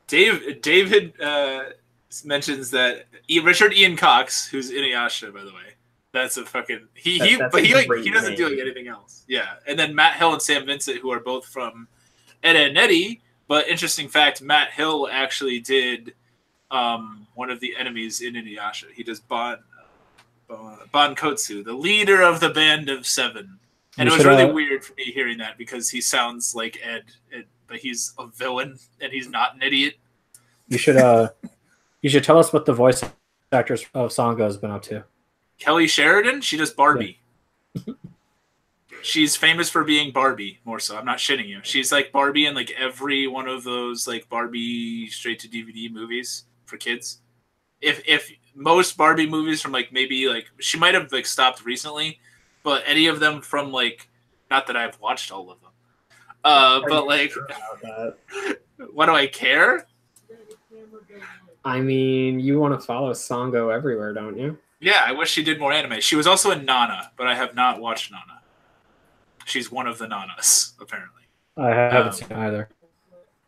David mentions that Richard Ian Cox, who's Inuyasha, by the way, that's a fucking he doesn't do like anything else. Yeah, and then Matt Hill and Sam Vincent, who are both from Ed, Edd n Eddy. But interesting fact, Matt Hill actually did one of the enemies in Inuyasha. He does Bon Kotsu, the leader of the band of 7. And it was really weird for me hearing that because he sounds like Ed, but he's a villain and he's not an idiot. You should tell us what the voice actress of Sangha has been up to. Kelly Sheridan, she does Barbie. Yeah. She's famous for being Barbie, more so. I'm not shitting you. She's like Barbie in like every one of those like Barbie straight to DVD movies for kids. If most Barbie movies from like maybe like she might have like stopped recently, but any of them from like, not that I've watched all of them, but like, what do I care? I mean, you want to follow Sango everywhere, don't you? Yeah, I wish she did more anime. She was also in Nana, but I have not watched Nana. She's one of the Nanas, apparently. I haven't seen either.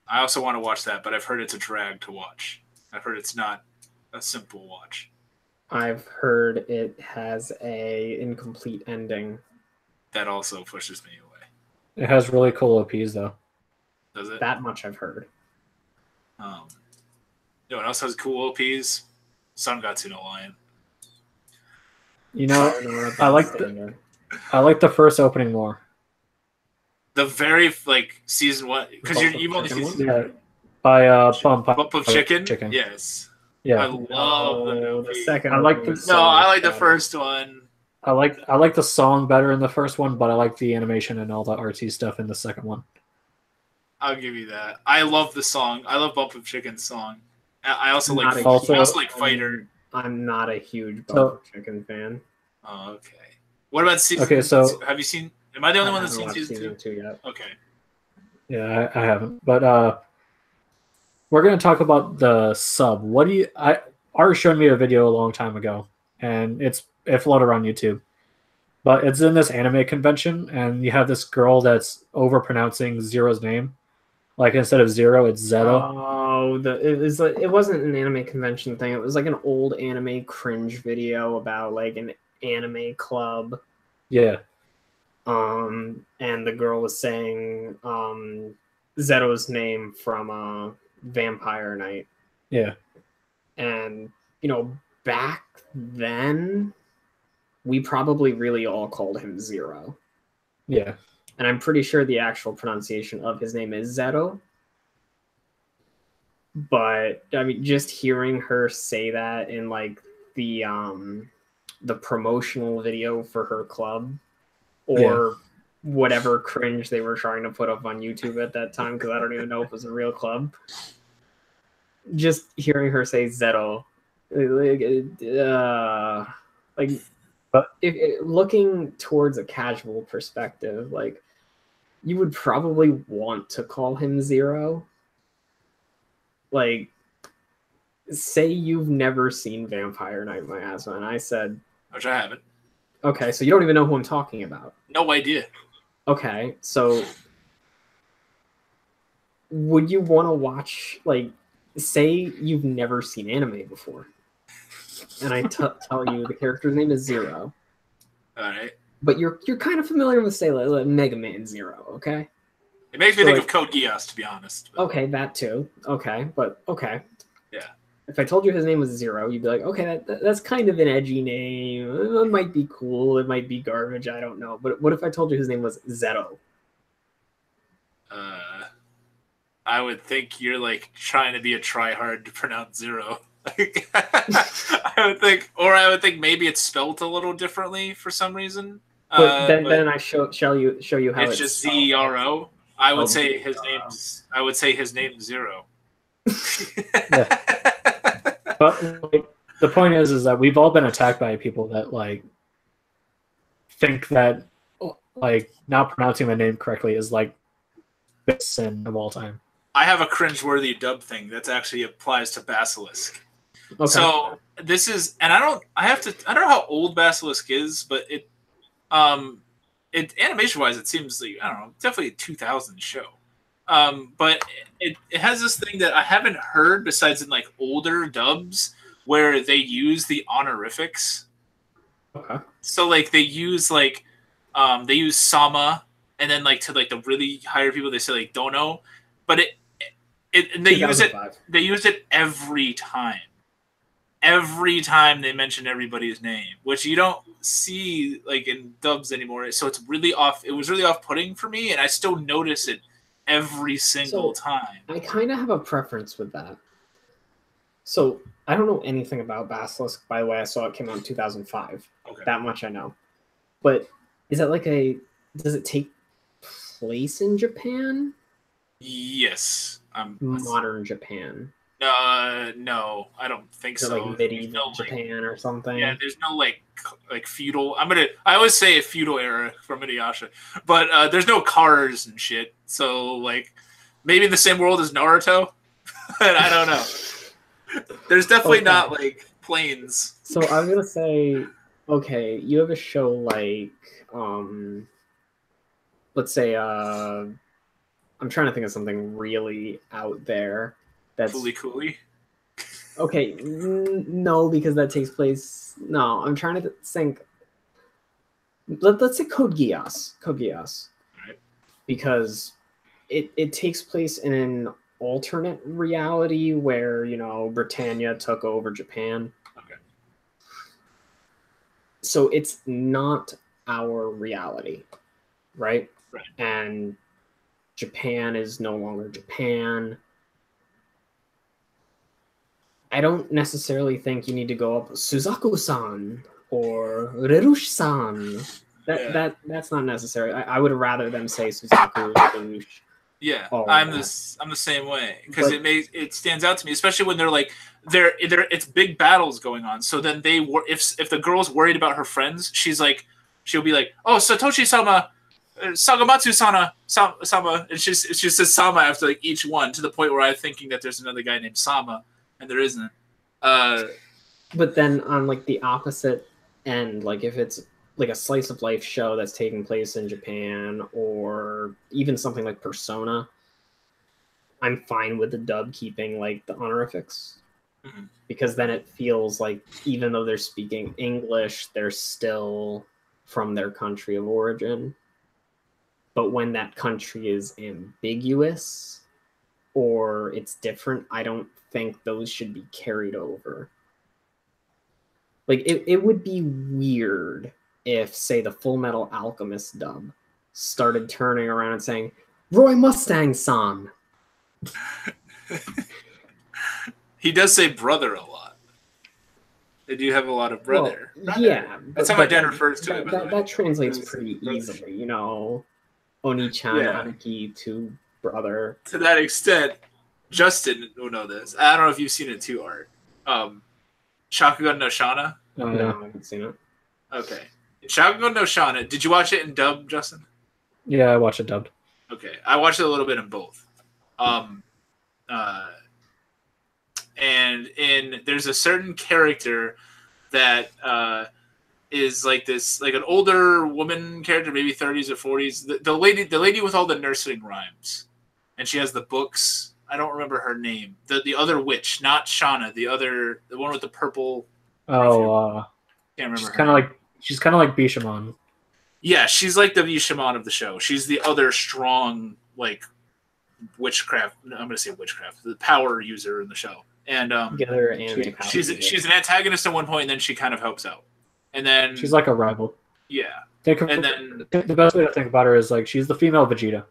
I also want to watch that, but I've heard it's a drag to watch. I've heard it's not a simple watch. I've heard it has a incomplete ending. That also pushes me away. It has really cool OPs, though. Does it? That much I've heard. You know what else has cool OPs? Sangatsu no Lion. You know, I like the first opening more. The very like season 1, because you've only Chicken seen Yeah, by Bump of Chicken. Yes, I Yeah, love the second. I like one the- was No, so I much like the better. first one. I like the song better in the first one, but I like the animation and all the artsy stuff in the second one. I'll give you that. I love the song. I love Bump of Chicken's song. I also Not like. a Also- I also like Fighter. I'm not a huge So- Bump of Chicken fan. Oh, okay. What about season? Okay, so- have you seen? Am I the only I one that's haven't seen watched season 2? season 2 yet. Okay. Yeah, I haven't. But we're gonna talk about the sub. What do you? Art showed me a video a long time ago, and it floated on YouTube. But it's in this anime convention, and you have this girl that's overpronouncing Zero's name. Like instead of Zero, it's Zero. Oh, it wasn't an anime convention thing. It was like an old anime cringe video about like an anime club. Yeah, And the girl was saying Zeto's name from Vampire Night. yeah, And back then we probably really all called him Zero. yeah. And I'm pretty sure the actual pronunciation of his name is Zeto. But I mean, just hearing her say that in like the promotional video for her club, or whatever cringe they were trying to put up on YouTube at that time, because I don't even know if it was a real club. Just hearing her say Zeto, But- if looking towards a casual perspective, like you would probably want to call him Zero. Like, say you've never seen Vampire Night, my ass, and I said, Which I haven't. okay, so you don't even know who I'm talking about. No idea. Okay, so would you want to watch, like, say you've never seen anime before, and I tell you the character's name is Zero, All right. but you're kind of familiar with, say, like Mega Man Zero, okay? It makes me So, think like- of Code Geass, to be honest. But Okay, that too. Okay, but okay. Yeah. If I told you his name was Zero, you'd be like, okay, that's kind of an edgy name. It might be cool. It might be garbage. I don't know. But what if I told you his name was Zeto? I would think you're like trying to be a tryhard to pronounce Zero. I would think maybe it's spelled a little differently for some reason. But then but I show you how it's just Zero. I would say his name's Zero. But like, the point is that we've all been attacked by people that like think that like not pronouncing the name correctly is like the sin of all time. I have a cringeworthy dub thing that actually applies to Basilisk. Okay. So this is, and I don't know how old Basilisk is, but it animation wise, it seems like, I don't know, definitely a 2000 show. But it has this thing that I haven't heard besides in like older dubs where they use the honorifics. Okay. So like they use Sama, and then like to like the really higher people they say like Dono, but and they use it. 2005. They use it every time. Every time they mention everybody's name, which you don't see like in dubs anymore. So it's really off. It was really off-putting for me, and I still notice it every single time. I kind of have a preference with that. So I don't know anything about Basilisk. By the way, I saw it came out in 2005. Okay. That much I know. But is that like does it take place in Japan? Yes. Modern Japan. No, I don't think Is it so. like medieval No, like, Japan or something? yeah, there's no like feudal. I always say a feudal era from Inuyasha, but there's no cars and shit. So like maybe the same world as Naruto, but I don't know. There's definitely Okay. not like planes. So I'm gonna say, okay, you have a show like, let's say, I'm trying to think of something really out there. That's Fooly Cooly. okay. No, because that takes place. No, I'm trying to think. Let's say Code Geass. Code Geass. Right. Because it takes place in an alternate reality where, Britannia took over Japan. Okay. So it's not our reality, right? Right. And Japan is no longer Japan. I don't necessarily think you need to go up Suzaku-san or Rerush-san. That's not necessary. I would rather them say Suzaku, Rerush. Yeah, I'm the same way because it stands out to me, especially when they're like it's big battles going on. So then if the girl's worried about her friends, she'll be like, oh, Satoshi-sama, Sagamatsu-sama, and she says Sama after like each one, to the point where I'm thinking that there's another guy named Sama, and there isn't. But then on like the opposite end, like if it's like a slice of life show that's taking place in Japan, or even something like Persona, I'm fine with the dub keeping like the honorifics, because then it feels like even though they're speaking English, they're still from their country of origin. But when that country is ambiguous or it's different, I don't think those should be carried over. Like it would be weird if, say, the Full Metal Alchemist dub started turning around and saying, Roy Mustang-san. He does say brother a lot. They do have a lot of brother. Well, yeah. That's how my dad refers to it. That translates pretty easily, you know. Oni-chan, Aniki to brother. To that extent, Justin will know this. I don't know if you've seen it too, Art. Shakugan no Shana? No, I haven't seen it. Okay. Shakugan no Shana. Did you watch it in dub, Justin? Yeah, I watched it dubbed. Okay. I watched it a little bit in both. And there's a certain character that is like this, like an older woman character, maybe 30s or 40s. The lady with all the nursing rhymes, and she has the books. I don't remember her name. The other witch, not Shauna. The one with the purple. Oh, can't remember. She's kind of like Bishamon. Yeah, she's like the Bishamon of the show. She's the other strong like witchcraft. I'm gonna say witchcraft. The power user in the show. And she's an antagonist at one point, and then she kind of helps out. And then she's like a rival. Yeah. And then the best way to think about her is like she's the female Vegeta.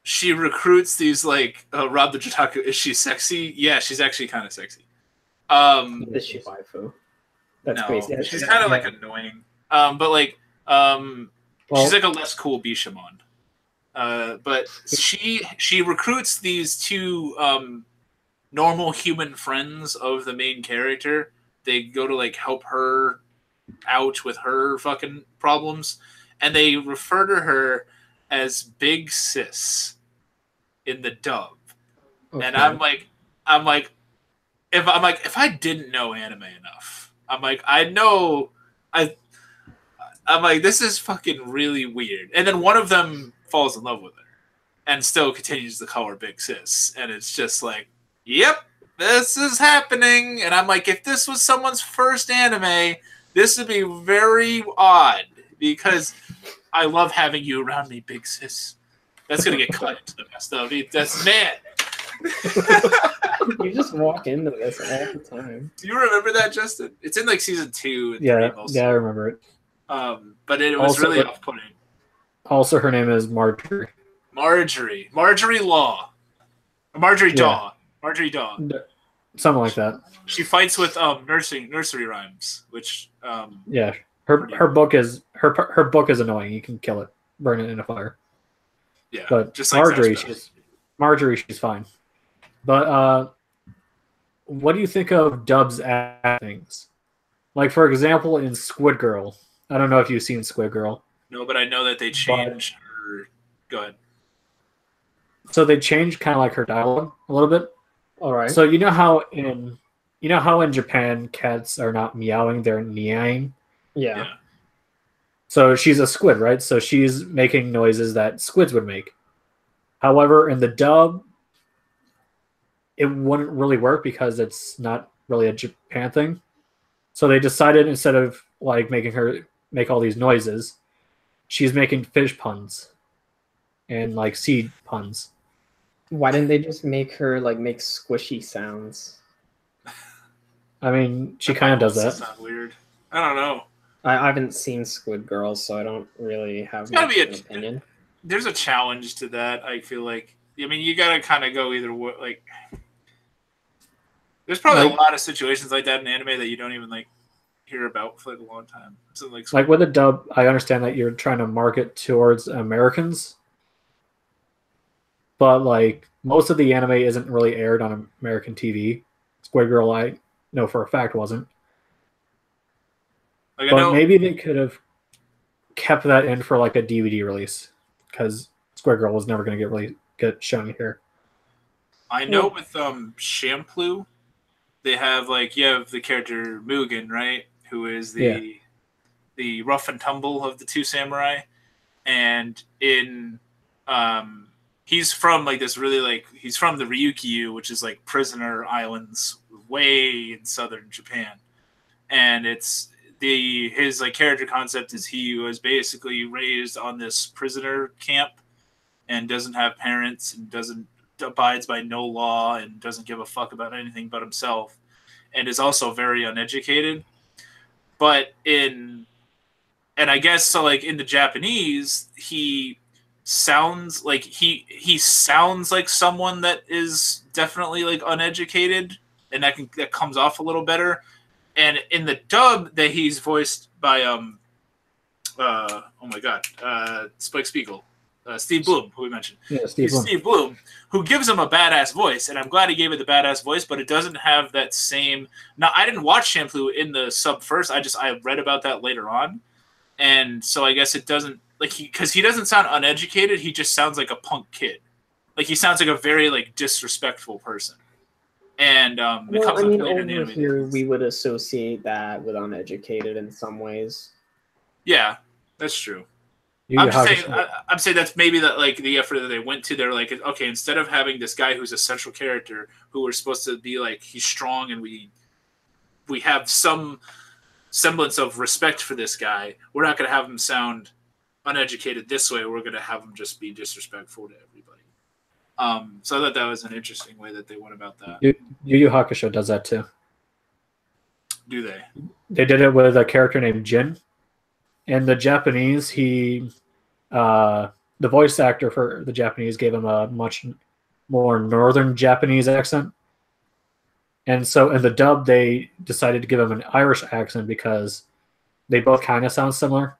She recruits these like Rob the Jotaku. Is she sexy? Yeah, she's actually kind of sexy. Is she waifu? That's no, crazy. She's kind of like annoying. But like she's like a less cool Bishamon. But she recruits these two normal human friends of the main character. They go to like help her out with her fucking problems, and they refer to her as Big Sis in the dub. Okay. And I'm like if I didn't know anime enough, I'm like this is fucking really weird. And then one of them falls in love with her and still continues to call her Big Sis, and it's just like, yep, this is happening. And I'm like, if this was someone's first anime, this would be very odd, because I love having you around me, Big Sis. That's going to get cut into the best of me. That's man. You just walk into this all the time. Do you remember that, Justin? It's in like season 2. And yeah, I remember it. But it was also really off-putting. Also, her name is Marjorie. Marjorie Law. Marjorie Daw. Marjorie Daw. Something like that. She fights with nursery rhymes, which yeah, her book is annoying. You can kill it, burn it in a fire. Yeah, but just like Marjorie, she's fine. But what do you think of dubs actings? Like, for example, in Squid Girl. I don't know if you've seen Squid Girl. No, but I know that they changed her. Go ahead. So they changed kind of like her dialogue a little bit. All right. So you know how in Japan cats are not meowing, they're meowing. Yeah. So she's a squid, right? So she's making noises that squids would make. However, in the dub, it wouldn't really work because it's not really a Japan thing. So they decided, instead of like making her make all these noises, she's making fish puns and like seed puns. Why didn't they just make her like make squishy sounds? I mean, she kind of does that. That's not weird. I don't know. I haven't seen Squid Girl, so I don't really have much of an opinion. there's a challenge to that. I feel like, I mean, you gotta kind of go either way. Like, there's probably a lot of situations like that in anime that you don't even like hear about for like a long time. So like with a dub, I understand that you're trying to market towards Americans, but like most of the anime isn't really aired on American TV. Squid Girl, I know for a fact wasn't. Like, but maybe they could have kept that in for like a DVD release, because Squid Girl was never going to get shown here. I know with Shampoo, they have like you have the character Mugen, right, who is the rough and tumble of the two samurai, and in he's from like this really like he's from the Ryukyu, which is like prisoner islands way in southern Japan, and it's his like character concept is he was basically raised on this prisoner camp and doesn't have parents and abides by no law and doesn't give a fuck about anything but himself, and is also very uneducated. But and I guess so like in the Japanese, he sounds like he sounds like someone that is definitely like uneducated, and that comes off a little better. And in the dub that he's voiced by oh my god, Spike Spiegel, Steve Bloom, who we mentioned. Yeah, Steve Bloom, who gives him a badass voice, and I'm glad he gave it the badass voice, but it doesn't have that same. Now, I didn't watch Shampoo in the sub first. I read about that later on, and so I guess it doesn't like because he doesn't sound uneducated. He just sounds like a punk kid. Like he sounds like a very like disrespectful person. And it comes up later in the anime. Here we would associate that with uneducated in some ways. Yeah, that's true. I'm saying that's maybe that like the effort that they went to. They're like, okay, instead of having this guy who's a central character who we're supposed to be like he's strong and we have some semblance of respect for this guy, we're not going to have him sound uneducated this way. We're going to have him just be disrespectful to everybody. So I thought that was an interesting way that they went about that. Yu Yu Hakusho does that too. Do they? They did it with a character named Jin. In the Japanese, the voice actor for the Japanese gave him a much more northern Japanese accent. And so in the dub, they decided to give him an Irish accent because they both kind of sound similar.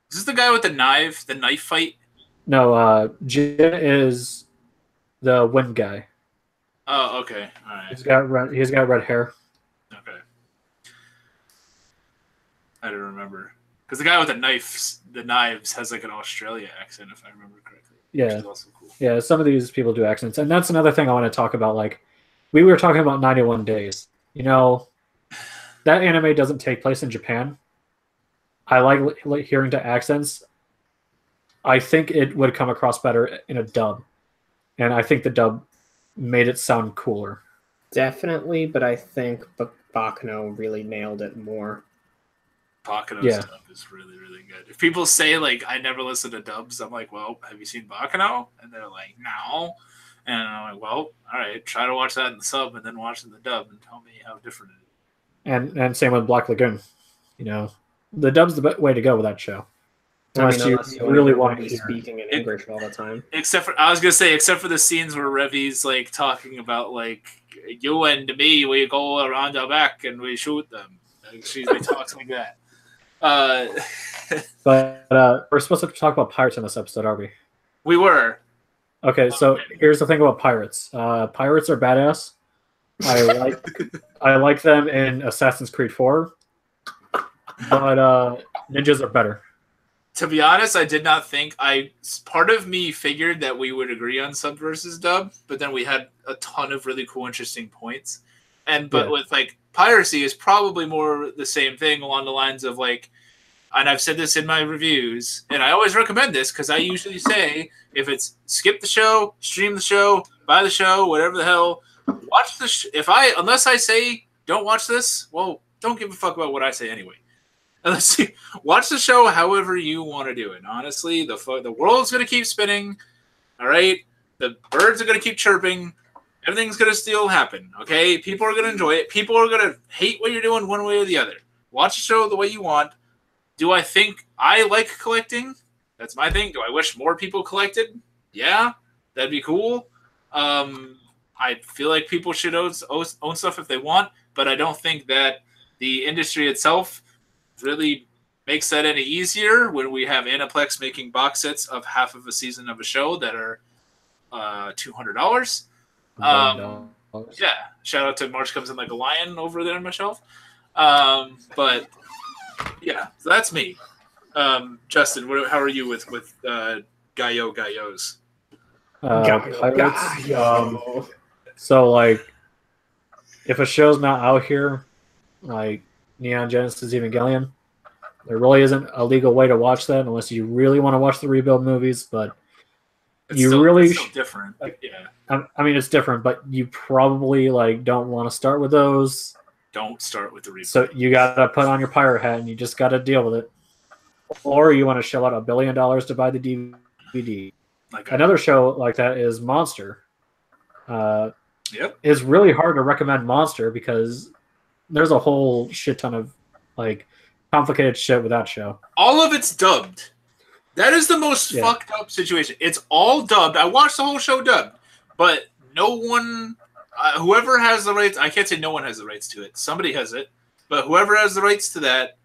Is this the guy with the knife fight? No, Jin is the wind guy. Oh, okay. All right. He's got red hair. Okay. I don't remember. Because the guy with the knives has like an Australia accent, if I remember correctly. Yeah. Which is also cool. Yeah, some of these people do accents. And that's another thing I want to talk about. Like, we were talking about 91 Days. You know, that anime doesn't take place in Japan. I like hearing the accents. I think it would come across better in a dub. And I think the dub made it sound cooler. Definitely, but I think Bakuno really nailed it more. Bakuno's dub is really, really good. If people say, like, I never listen to dubs, I'm like, well, have you seen Bakuno? And they're like, no. And I'm like, well, all right, try to watch that in the sub and then watch it in the dub and tell me how different it is. And same with Black Lagoon. You know, the dub's the way to go with that show. Unless you really want to be speaking in English all the time. Except for the scenes where Revi's like talking about like you and me, we go around the back and we shoot them. Like, she talks like that. But we're supposed to talk about pirates in this episode, are we? We were. Okay, so here's the thing about pirates. Pirates are badass. I like them in Assassin's Creed 4, but ninjas are better. To be honest, I did not think part of me figured that we would agree on sub versus dub, but then we had a ton of really cool, interesting points. With like piracy is probably more the same thing along the lines of like, and I've said this in my reviews, and I always recommend this because I usually say if it's skip the show, stream the show, buy the show, whatever the hell, watch the unless I say don't watch this, well, don't give a fuck about what I say anyway. Watch the show however you want to do it. Honestly, the world's going to keep spinning. All right? The birds are going to keep chirping. Everything's going to still happen. Okay? People are going to enjoy it. People are going to hate what you're doing one way or the other. Watch the show the way you want. Do I think I like collecting? That's my thing. Do I wish more people collected? Yeah, that'd be cool. I feel like people should own stuff if they want, but I don't think that the industry itself really makes that any easier when we have Aniplex making box sets of half of a season of a show that are $200. Yeah, shout out to March Comes In Like a Lion over there on my shelf. But yeah, so that's me. Justin, how are you with Gayos? So like, if a show's not out here, like Neon Genesis Evangelion, there really isn't a legal way to watch that unless you really want to watch the Rebuild movies. But it's still different. Yeah, I mean it's different, but you probably like don't want to start with those. Don't start with the Rebuild. So you gotta put on your pirate hat and you just gotta deal with it. Or you want to shell out $1 billion to buy the DVD. Another show like that is Monster. Yep. It's really hard to recommend Monster because there's a whole shit ton of like complicated shit with that show. All of it's dubbed. That is the most fucked up situation. It's all dubbed. I watched the whole show dubbed, but no one, whoever has the rights, I can't say no one has the rights to it. Somebody has it, but whoever has the rights to that,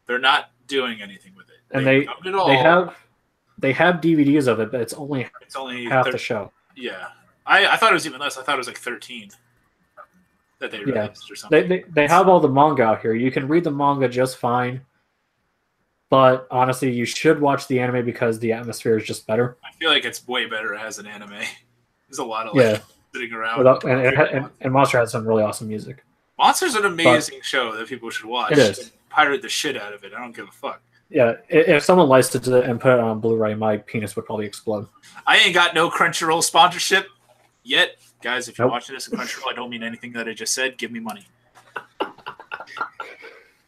they're not doing anything with it. And they have DVDs of it, but it's only half the show. Yeah, I thought it was even less. I thought it was like 13 that they released or something. They have all the manga out here. You can read the manga just fine, but honestly, you should watch the anime because the atmosphere is just better. I feel like it's way better as an anime. There's a lot of sitting around. And Monster has some really awesome music. Monster's an amazing show that people should watch. It is. Pirate the shit out of it. I don't give a fuck. Yeah, if someone licensed it and put it on Blu-ray, my penis would probably explode. I ain't got no Crunchyroll sponsorship yet. Guys, if you're watching this on Crunchyroll, I don't mean anything that I just said. Give me money.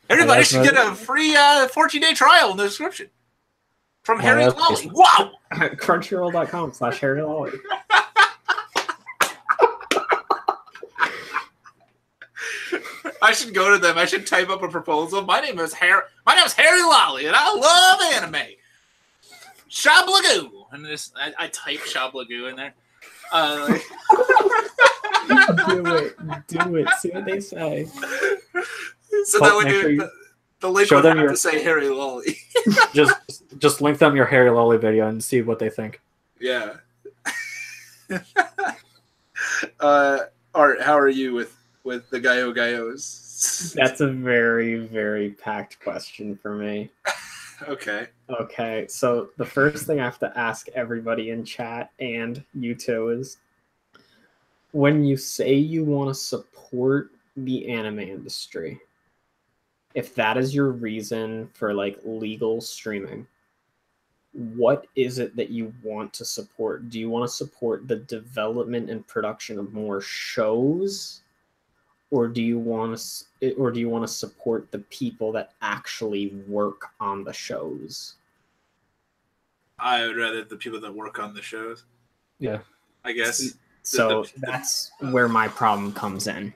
Everybody should get a free 14-day trial in the description. From Harry Lolly. Wow! Crunchyroll.com/Harry Lolly. I should go to them. I should type up a proposal. My name is Harry Lolly, and I love anime. Shablagoo. And I type Shablagoo in there. Do it. See what they say. So that way the link would have to say Harry Lolly. just link them your Harry Lolly video and see what they think. Yeah. Art, how are you with the Gayos? That's a very, very packed question for me. Okay. So the first thing I have to ask everybody in chat and you too is, when you say you want to support the anime industry, if that is your reason for like legal streaming, what is it that you want to support? Do you want to support the development and production of more shows? Or do you want to support the people that actually work on the shows? I would rather the people that work on the shows. Yeah, I guess. So that's where my problem comes in.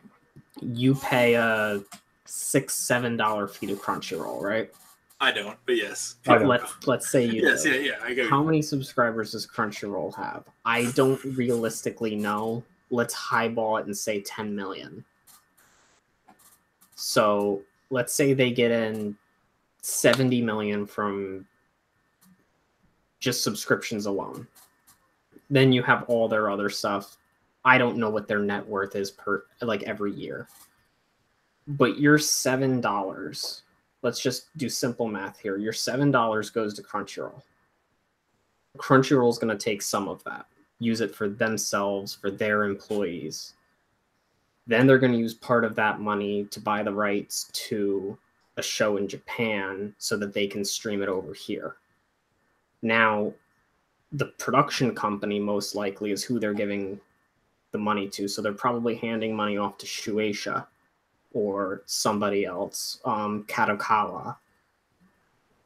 You pay a $6-7 fee to Crunchyroll, right? I don't, but yes. Let's say you yes, do. Yeah, I get it. How many subscribers does Crunchyroll have? I don't realistically know. Let's highball it and say 10 million. So let's say they get in 70 million from just subscriptions alone. Then you have all their other stuff. I don't know what their net worth is every year. But your $7, let's just do simple math here. Your $7 goes to Crunchyroll. Crunchyroll is going to take some of that, use it for themselves, for their employees. Then they're going to use part of that money to buy the rights to a show in Japan so that they can stream it over here. Now, the production company most likely is who they're giving the money to. So they're probably handing money off to Shueisha or somebody else, Kadokawa.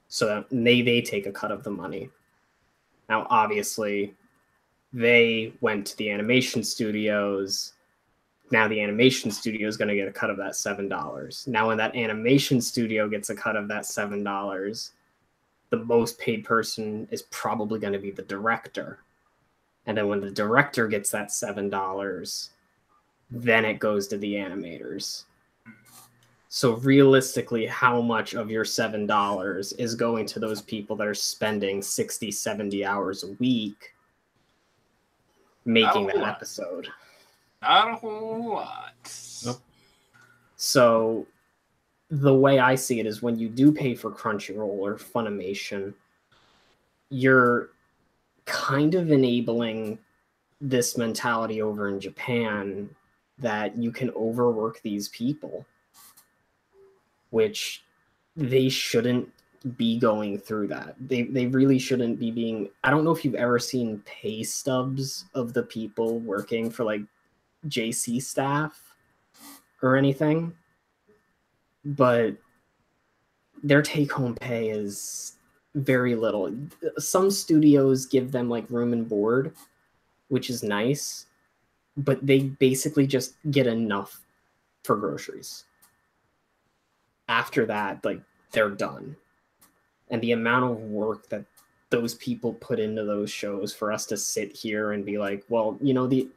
So that they take a cut of the money. Now, obviously, they went to the animation studios. Now the animation studio is going to get a cut of that $7. Now when that animation studio gets a cut of that $7, the most paid person is probably going to be the director. And then when the director gets that $7, then it goes to the animators. So realistically, how much of your $7 is going to those people that are spending 60, 70 hours a week making that episode? Not a whole lot. Nope. So the way I see it is when you do pay for Crunchyroll or Funimation, you're kind of enabling this mentality over in Japan that you can overwork these people, which they shouldn't be going through that. They really shouldn't be being... I don't know if you've ever seen pay stubs of the people working for like JC staff or anything, but their take-home pay is very little. Some studios give them like room and board, which is nice, but they basically just get enough for groceries. After that, like, they're done. And the amount of work that those people put into those shows for us to sit here and be like, well, you know, the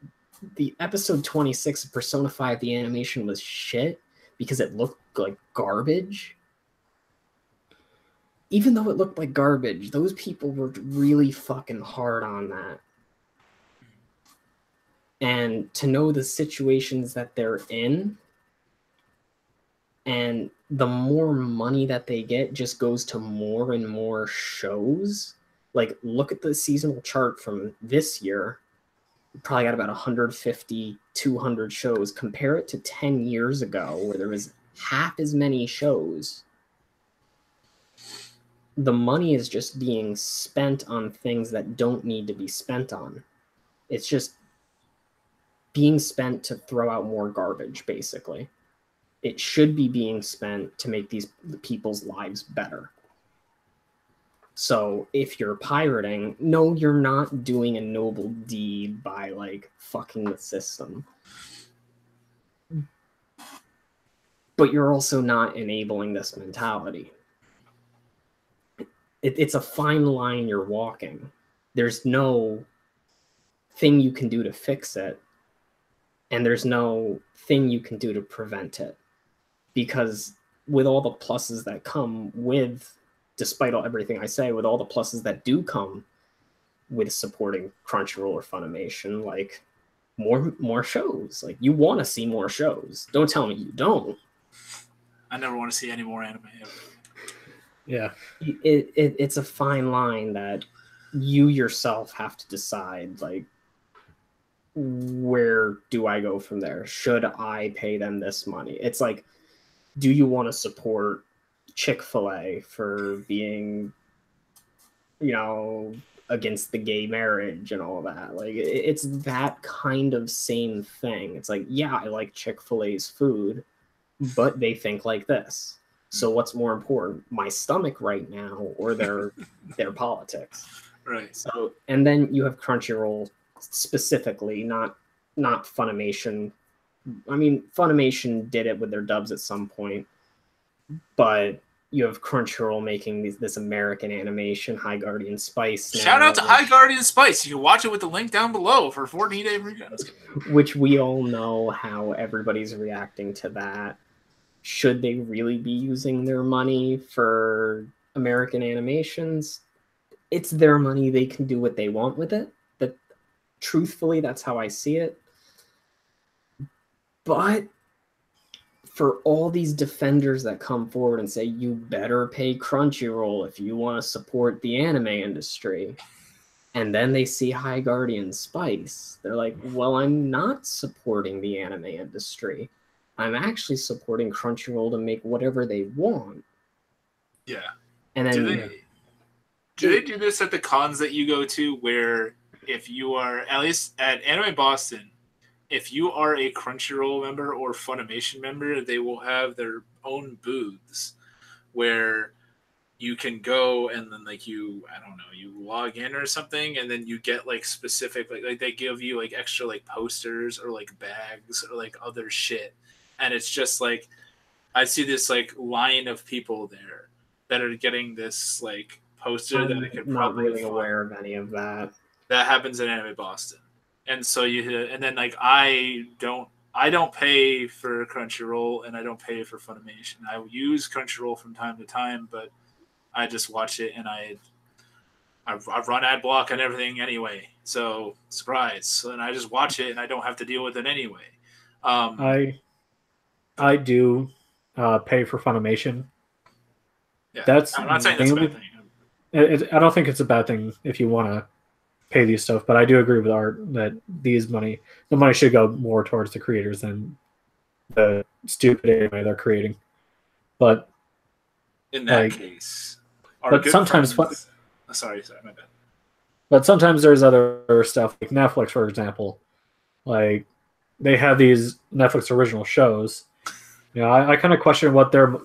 episode 26 of Persona 5, the animation was shit because it looked like garbage. Even though it looked like garbage, those people worked really fucking hard on that. And to know the situations that they're in, and the more money that they get just goes to more and more shows. Like, look at the seasonal chart from this year. We probably got about 150, 200 shows. Compare it to 10 years ago where there was half as many shows. The money is just being spent on things that don't need to be spent on. It's just being spent to throw out more garbage, basically. It should be being spent to make these people's lives better. So if you're pirating, no, you're not doing a noble deed by like fucking the system. But you're also not enabling this mentality. It's a fine line you're walking. There's no thing you can do to fix it, and there's no thing you can do to prevent it. Because with all the pluses that come with, despite everything I say, with all the pluses that do come with supporting Crunchyroll or Funimation, like more shows. Like, you want to see more shows. Don't tell me you don't. I never want to see any more anime. Yeah. It's a fine line that you yourself have to decide, like, where do I go from there? Should I pay them this money? It's like, do you want to support Chick-fil-A for being, you know, against the gay marriage and all that? Like, it's that kind of same thing. It's like, yeah, I like Chick-fil-A's food, but they think like this. So what's more important, my stomach right now or their politics? Right. So, and then you have Crunchyroll specifically, not Funimation. I mean, Funimation did it with their dubs at some point, but you have Crunchyroll making this American animation, High Guardian Spice. Shout out to High Guardian Spice. You can watch it with the link down below for 14-day free. Which we all know how everybody's reacting to that. Should they really be using their money for American animations? It's their money. They can do what they want with it. But truthfully, that's how I see it. But for all these defenders that come forward and say, you better pay Crunchyroll if you want to support the anime industry, and then they see High Guardian Spice, they're like, well, I'm not supporting the anime industry. I'm actually supporting Crunchyroll to make whatever they want. Yeah. And then do they do this at the cons that you go to, where if you are, at least at Anime Boston, if you are a Crunchyroll member or Funimation member, they will have their own booths where you can go and then, like, you log in or something, and then you get like specific, like they give you like extra like posters or like bags or like other shit. And it's just like, I see this like line of people there that are getting this like poster that I could not probably really find. aware of any of that. That happens in Anime Boston, and so and then like I don't pay for Crunchyroll and I don't pay for Funimation. I use Crunchyroll from time to time, but I just watch it and I run ad block and everything anyway. So surprise, and I just watch it and I don't have to deal with it anyway. I do pay for Funimation. Yeah, That's I'm not saying that's a bad thing. I don't think it's a bad thing if you want to pay these stuff, but I do agree with Art that the money should go more towards the creators than the stupid anime they're creating. But in that case, but sometimes sorry, my bad. But sometimes there's other stuff like Netflix, for example. Like they have these Netflix original shows. You know, I kind of question what they're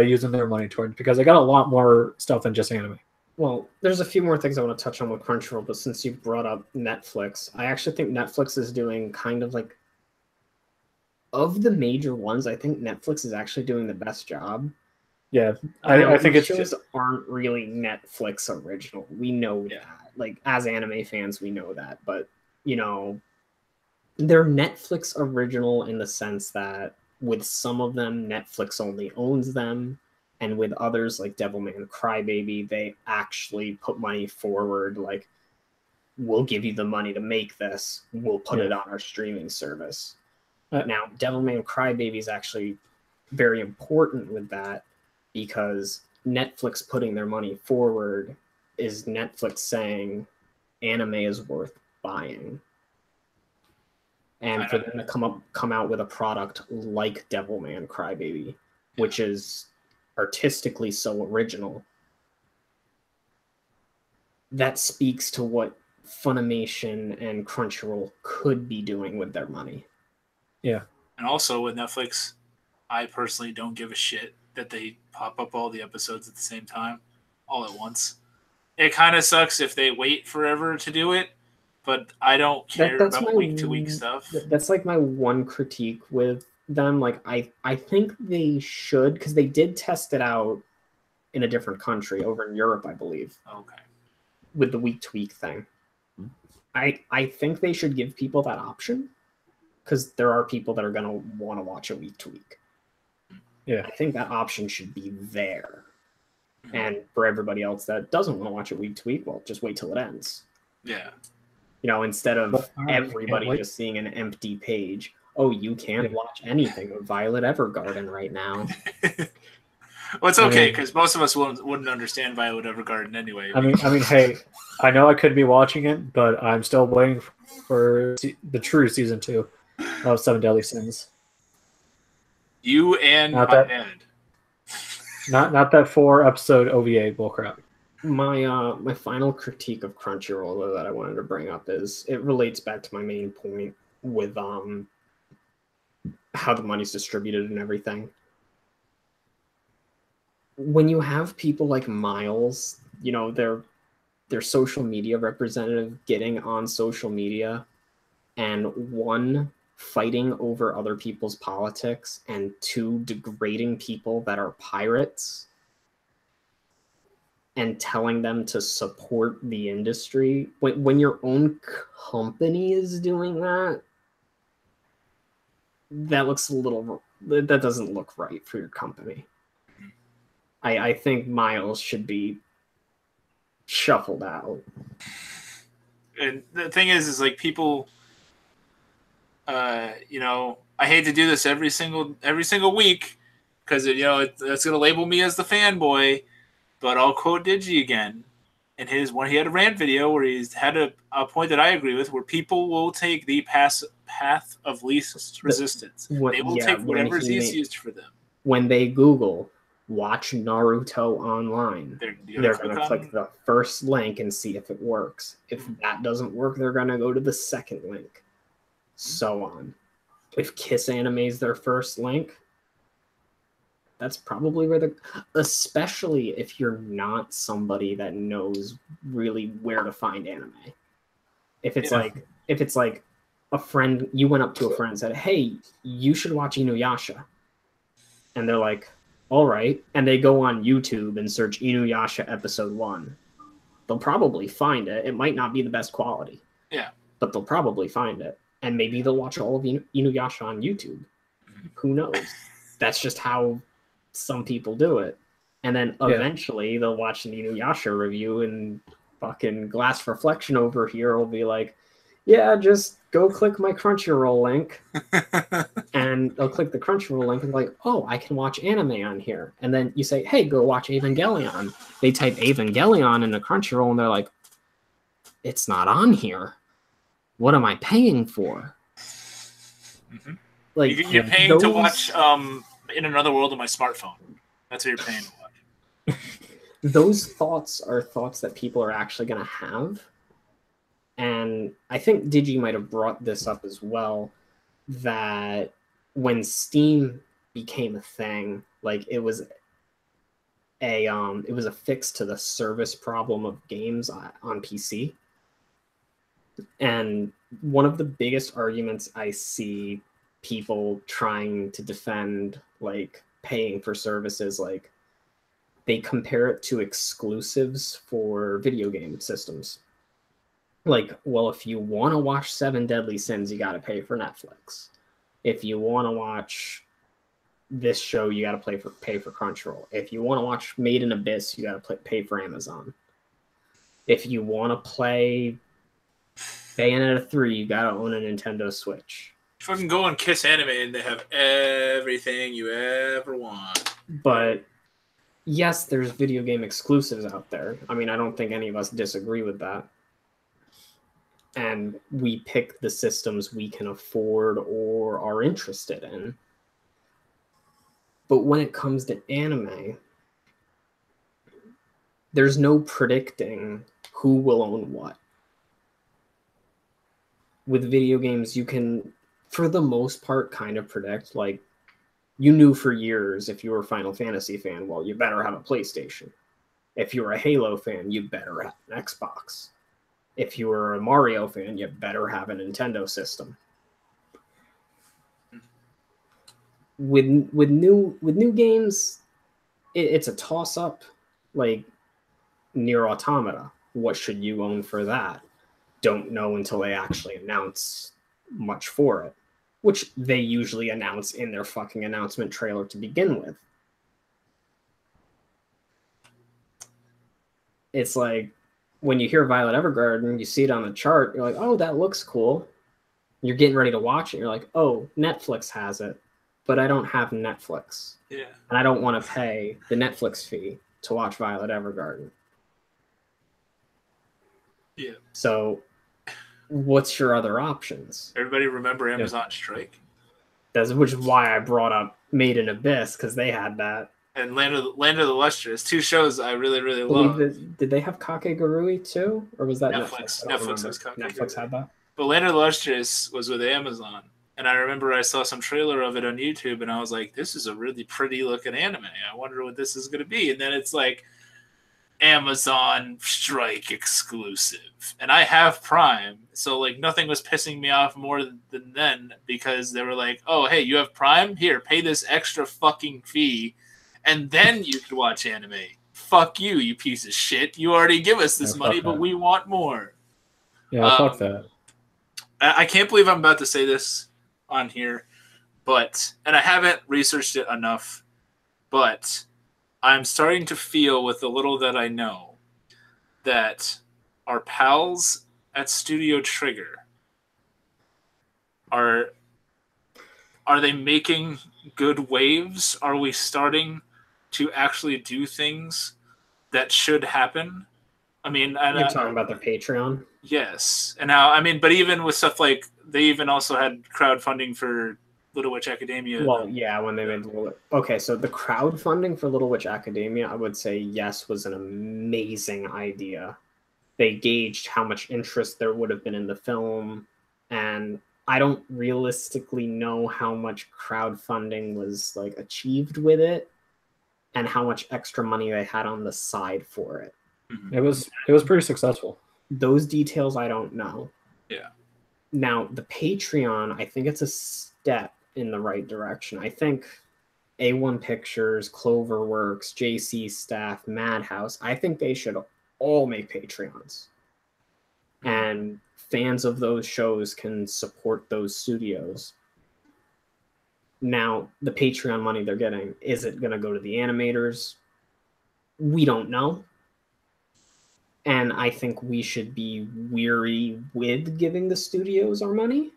using their money toward, because they got a lot more stuff than just anime. Well, there's a few more things I want to touch on with Crunchyroll, but since you brought up Netflix, I actually think Netflix is doing kind of like, of the major ones, I think Netflix is actually doing the best job. Yeah, I think it's shows aren't really Netflix original. We know that. Like, as anime fans, we know that. But, you know, they're Netflix original in the sense that with some of them, Netflix only owns them. And with others, like Devilman Crybaby, they actually put money forward. Like, we'll give you the money to make this. We'll put it on our streaming service. Now, Devilman Crybaby is actually very important with that, because Netflix putting their money forward is Netflix saying anime is worth buying. And for them to come out with a product like Devilman Crybaby, which is artistically so original, that speaks to what Funimation and Crunchyroll could be doing with their money. Yeah. And also with Netflix, I personally don't give a shit that they pop up all the episodes at the same time, all at once. It kind of sucks if they wait forever to do it, but I don't care about week-to-week stuff. That's like my one critique with them. Like, I think they should, because they did test it out in a different country, over in Europe, I believe. Okay. With the week-to-week thing. I think they should give people that option, because there are people that are going to want to watch it week-to-week. Yeah. I think that option should be there. And for everybody else that doesn't want to watch it week-to-week, well, just wait till it ends. Yeah. You know, instead of everybody just seeing an empty page. Oh, you can't watch anything with Violet Evergarden right now. Well, it's okay, because most of us wouldn't understand Violet Evergarden anyway. I mean, hey, I know I could be watching it, but I'm still waiting for the true season 2 of Seven Deadly Sins. You and not my that, dad. Not that 4-episode OVA bullcrap. My final critique of Crunchyroll that I wanted to bring up is, it relates back to my main point with how the money's distributed and everything. When you have people like Miles, you know, their social media representative getting on social media, and 1, fighting over other people's politics, and 2, degrading people that are pirates and telling them to support the industry. When your own company is doing that, that doesn't look right for your company. I think Miles should be shuffled out. And the thing is like, people, you know, I hate to do this every single week, because you know that's gonna label me as the fanboy. But I'll quote Digi again. In when he had a rant video where he's had a point that I agree with, where people will take the path of least resistance. They will take whatever is easiest for them. When they Google watch Naruto online, they're going to click the first link and see if it works. If that doesn't work, they're going to go to the second link. So on. If Kiss Anime is their first link, that's probably where especially if you're not somebody that knows really where to find anime. If it's like a friend, you went up to a friend and said, "Hey, you should watch Inuyasha," and they're like, all right, and they go on YouTube and search Inuyasha episode 1, they'll probably find it. It might not be the best quality. Yeah. But they'll probably find it. And maybe they'll watch all of Inuyasha on YouTube. Who knows? That's just how some people do it. And then eventually they'll watch an Inuyasha review, and fucking Glass Reflection over here will be like, yeah, just go click my Crunchyroll link. And they'll click the Crunchyroll link and be like, oh, I can watch anime on here. And then you say, hey, go watch Evangelion. They type Evangelion into Crunchyroll and they're like, it's not on here. What am I paying for? Mm-hmm. Like you're paying to watch In Another World on my smartphone. That's what you're paying to watch. Those thoughts are thoughts that people are actually going to have. And I think Digi might have brought this up as well, that when Steam became a thing, like it was a fix to the service problem of games on PC. And one of the biggest arguments I see people trying to defend, like paying for services, like they compare it to exclusives for video game systems. Like, well, if you want to watch 7 Deadly Sins, you got to pay for Netflix. If you want to watch this show, you got to pay for Crunchyroll. If you want to watch Made in Abyss, you got to pay for Amazon. If you want to play Bayonetta 3, you got to own a Nintendo Switch. You fucking go on Kiss Anime and they have everything you ever want. But yes, there's video game exclusives out there. I mean, I don't think any of us disagree with that. And we pick the systems we can afford or are interested in. But when it comes to anime, there's no predicting who will own what. With video games, you can, for the most part, kind of predict. Like, you knew for years if you were a Final Fantasy fan, well, you better have a PlayStation. If you're a Halo fan, you better have an Xbox. If you were a Mario fan, you better have a Nintendo system. With new games, it's a toss-up. Like Nier Automata, what should you own for that? Don't know until they actually announce much for it, which they usually announce in their fucking announcement trailer to begin with. It's like, when you hear Violet Evergarden, you see it on the chart, you're like, oh, that looks cool. You're getting ready to watch it. You're like, oh, Netflix has it, but I don't have Netflix. Yeah. And I don't want to pay the Netflix fee to watch Violet Evergarden. Yeah. So what's your other options? Everybody remember Amazon Strike? Which is why I brought up Made in Abyss, because they had that. And Land of the Lustrous, 2 shows I really, really love. Did they have Kakegurui too? Or was that Netflix? Netflix has Kakegurui. Netflix had that? But Land of the Lustrous was with Amazon. And I remember I saw some trailer of it on YouTube, and I was like, this is a really pretty looking anime. I wonder what this is going to be. And then it's like, Amazon Strike exclusive. And I have Prime. So, like, nothing was pissing me off more than then, because they were like, oh, hey, you have Prime? Here, pay this extra fucking fee, and then you can watch anime. Fuck you, you piece of shit. You already give us this money, but we want more. Yeah, fuck that. I can't believe I'm about to say this on here, and I haven't researched it enough, but I'm starting to feel, with the little that I know, that our pals at Studio Trigger are they making good waves? Are we starting to actually do things that should happen? I mean, you're talking about their Patreon? Yes. And now, I mean, but even with stuff like, they even also had crowdfunding for Little Witch Academia. Well, yeah, when they made okay, so the crowdfunding for Little Witch Academia, I would say yes, was an amazing idea. They gauged how much interest there would have been in the film, and I don't realistically know how much crowdfunding was like achieved with it, and how much extra money they had on the side for it. It was pretty successful. Those details I don't know. Yeah. Now the Patreon, I think it's a step in the right direction. I think A1 Pictures, Cloverworks, JC Staff, Madhouse, I think they should all make Patreons. And fans of those shows can support those studios. Now, the Patreon money they're getting, is it going to go to the animators? We don't know. And I think we should be weary with giving the studios our money.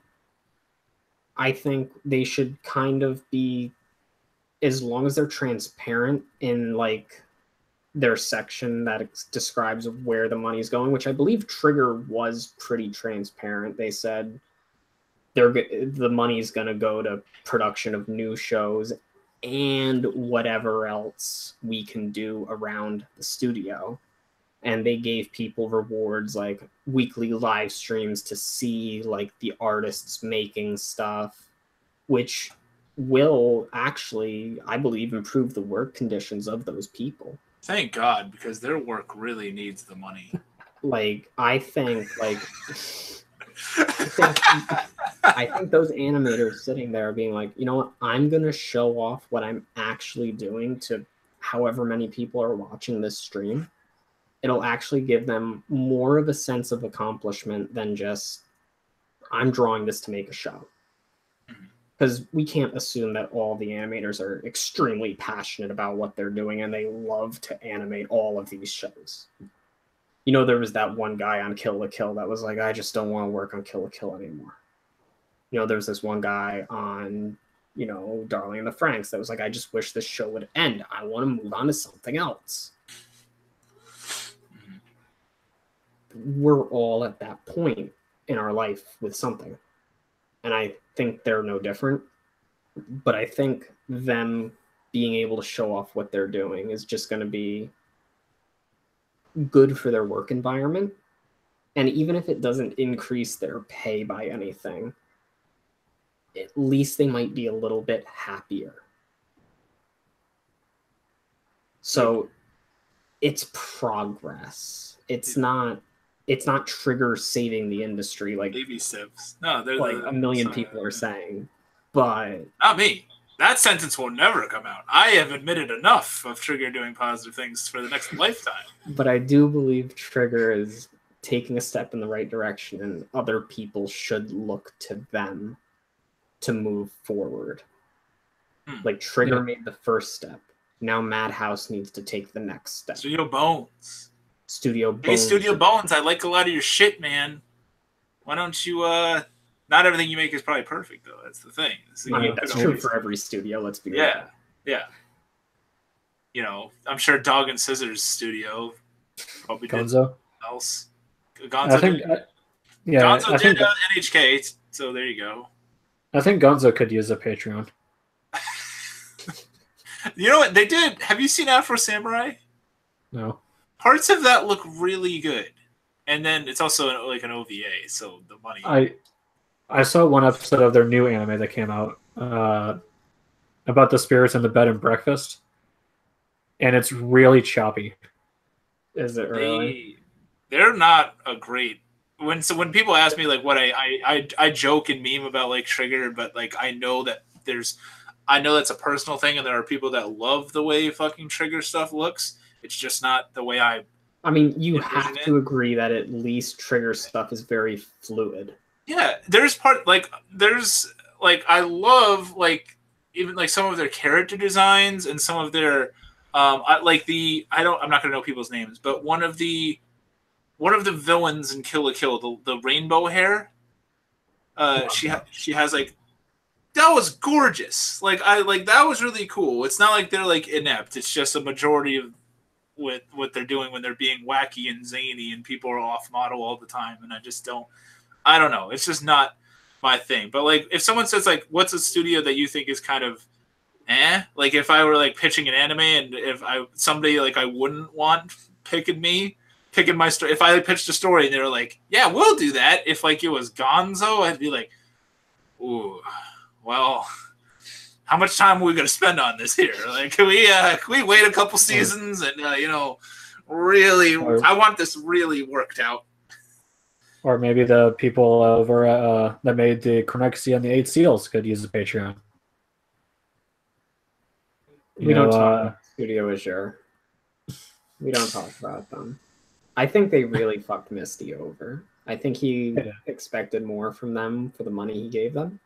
I think they should kind of be, as long as they're transparent in like their section that describes where the money's going, which I believe Trigger was pretty transparent. They said the money's going to go to production of new shows and whatever else we can do around the studio. And they gave people rewards like weekly live streams to see like the artists making stuff, which will actually, I believe, improve the work conditions of those people. Thank God, because their work really needs the money. Like, I think those animators sitting there being like, you know what, I'm going to show off what I'm actually doing to however many people are watching this stream. It'll actually give them more of a sense of accomplishment than just, I'm drawing this to make a show. Because we can't assume that all the animators are extremely passionate about what they're doing and they love to animate all of these shows. You know, there was that one guy on Kill la Kill that was like, I just don't want to work on Kill la Kill anymore. You know, there's this one guy on, you know, Darling in the Franxx that was like, I just wish this show would end. I want to move on to something else. We're all at that point in our life with something. And I think they're no different. But I think them being able to show off what they're doing is just going to be good for their work environment. And even if it doesn't increase their pay by anything, at least they might be a little bit happier. So it's progress. It's not Trigger saving the industry like baby steps. No, they're like a million people are saying. But not me. That sentence will never come out. I have admitted enough of Trigger doing positive things for the next lifetime. But I do believe Trigger is taking a step in the right direction, and other people should look to them to move forward. Like Trigger made the first step. Now Madhouse needs to take the next step. Studio Bones. Hey, Studio Bones, I like a lot of your shit, man. Why don't you, not everything you make is probably perfect, though. That's the thing. I mean, that's true for every studio, let's be real. Yeah. You know, I'm sure Dog and Scissors studio probably Gonzo. Did else. Gonzo I think, Gonzo did NHK, so there you go. I think Gonzo could use a Patreon. You know what? They did. Have you seen Afro Samurai? No. Parts of that look really good, and then it's also like an OVA, so the money. I saw one episode of their new anime that came out about the spirits in the bed and breakfast, and it's really choppy. Is it really? They're not a great. When people ask me like what I joke and meme about like Trigger, but like I know that's a personal thing, and there are people that love the way fucking Trigger stuff looks. It's just not the way I mean, you have to agree that at least Trigger stuff is very fluid. Yeah, I love like even like some of their character designs and some of their I'm not gonna know people's names, but one of the villains in Kill la Kill, the rainbow hair, she has like, that was gorgeous. That was really cool. It's not like they're like inept. It's just a majority of with what they're doing when they're being wacky and zany and people are off model all the time, and I don't know, it's just not my thing. But like if someone says like what's a studio that you think is kind of like if I were like pitching an anime and if somebody like I wouldn't want picking my story, if I pitched a story and they were like, yeah, we'll do that, if like it was Gonzo, I'd be like, ooh, well, how much time are we going to spend on this here? Like, can we wait a couple seasons and, really, I want this really worked out. Or maybe the people over that made the Chronexia and the 8 Seals could use the Patreon. We don't talk about Studio Azure. We don't talk about them. I think they really fucked Misty over. I think he expected more from them for the money he gave them.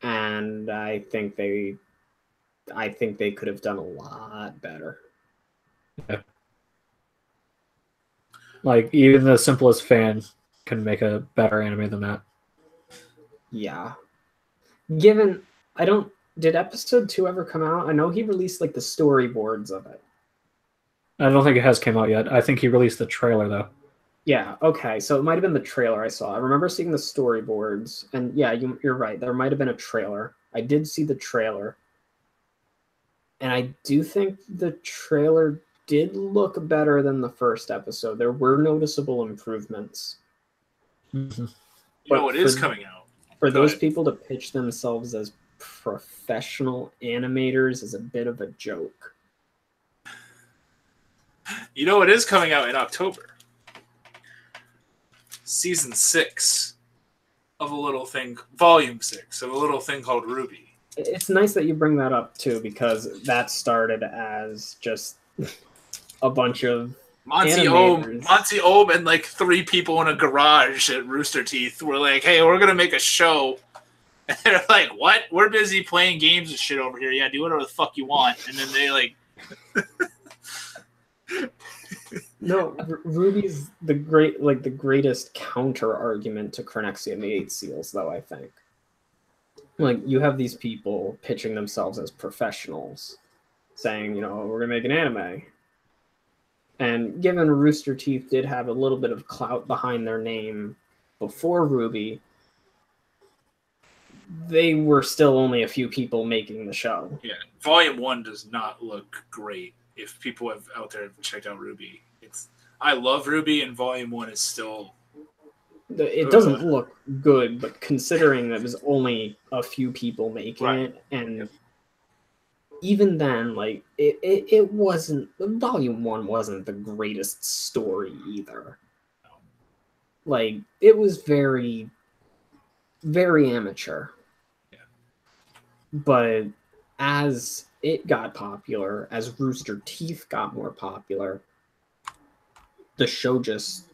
And I think they could have done a lot better. Yeah. Like, even the simplest fan can make a better anime than that. Yeah. Did episode 2 ever come out? I know he released like the storyboards of it. I don't think it has came out yet. I think he released the trailer though. Yeah, okay. So it might have been the trailer I saw. I remember seeing the storyboards, and yeah, you're right. There might have been a trailer. I did see the trailer. And I do think the trailer did look better than the first episode. There were noticeable improvements. Mm-hmm. You know what is coming out? For those people to pitch themselves as professional animators is a bit of a joke. You know what is coming out in October? Season 6 of a little thing, Volume 6 of a little thing called Ruby. It's nice that you bring that up too, because that started as just a bunch of Monty Ohm and like 3 people in a garage at Rooster Teeth were like, "Hey, we're gonna make a show." And they're like, "What? We're busy playing games and shit over here. Yeah, do whatever the fuck you want." And then they like. No, Ruby's the greatest counter argument to Chronexia and the 8 Seals, though, I think. Like, you have these people pitching themselves as professionals, saying, you know, we're going to make an anime. And given Rooster Teeth did have a little bit of clout behind their name before Ruby, they were still only a few people making the show. Yeah, Volume 1 does not look great. If people out there have checked out Ruby, I love Ruby, and Volume 1 is still. It doesn't look good, but considering that it was only a few people making it, and even then, like it wasn't. Volume 1 wasn't the greatest story either. Like, it was very, very amateur. Yeah. But as it got popular, as Rooster Teeth got more popular, the show just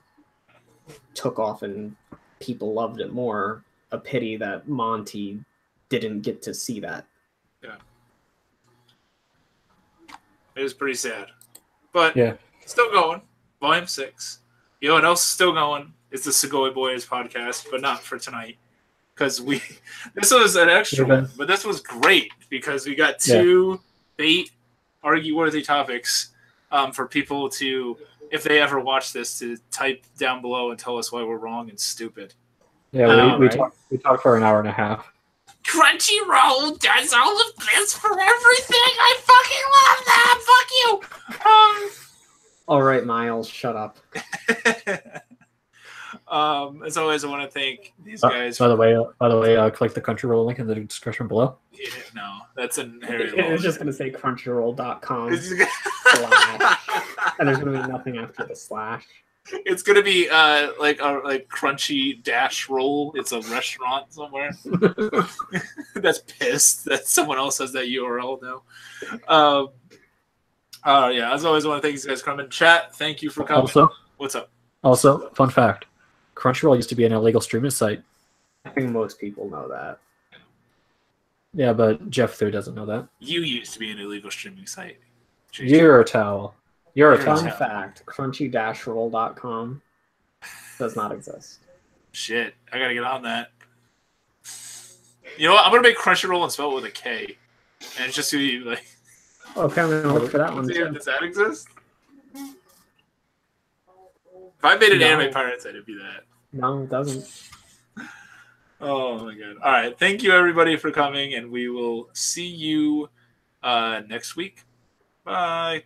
took off and people loved it more. A pity that Monty didn't get to see that. Yeah. It was pretty sad. But still going. Volume 6. You know what else is still going? It's the Sugoi Boyz podcast, but not for tonight. Because this was an extra one, but this was great because we got 2 bait argue-worthy topics for people to, if they ever watch this, to type down below and tell us why we're wrong and stupid. Yeah, we talked for an hour and a half. Crunchyroll does all of this for everything. I fucking love that. Fuck you. All right, Miles, shut up. As always, I want to thank these guys. By the way, click the Crunchyroll link in the description below. Yeah, no, that's an Harry. It was just going to say crunchyroll.com / and there's going to be nothing after the slash. It's going to be like crunchy dash roll. It's a restaurant somewhere. That's pissed that someone else has that URL now. Yeah, as always, I want to thank these guys for coming. Chat, thank you for coming. Also, what's up? Also, fun fact. Crunchyroll used to be an illegal streaming site. I think most people know that. Yeah, but Jeff there doesn't know that. You used to be an illegal streaming site. Jeez. You're a towel. You're a fun fact. Crunchy-roll.com does not exist. Shit, I gotta get on that. You know what? I'm gonna make Crunchyroll and spell it with a K, and it's just gonna be like. Okay, I'm gonna look for that one. Does that exist? If I made an anime pirate site, it'd be that. No, it doesn't. Oh my god! All right, thank you everybody for coming, and we will see you next week. Bye.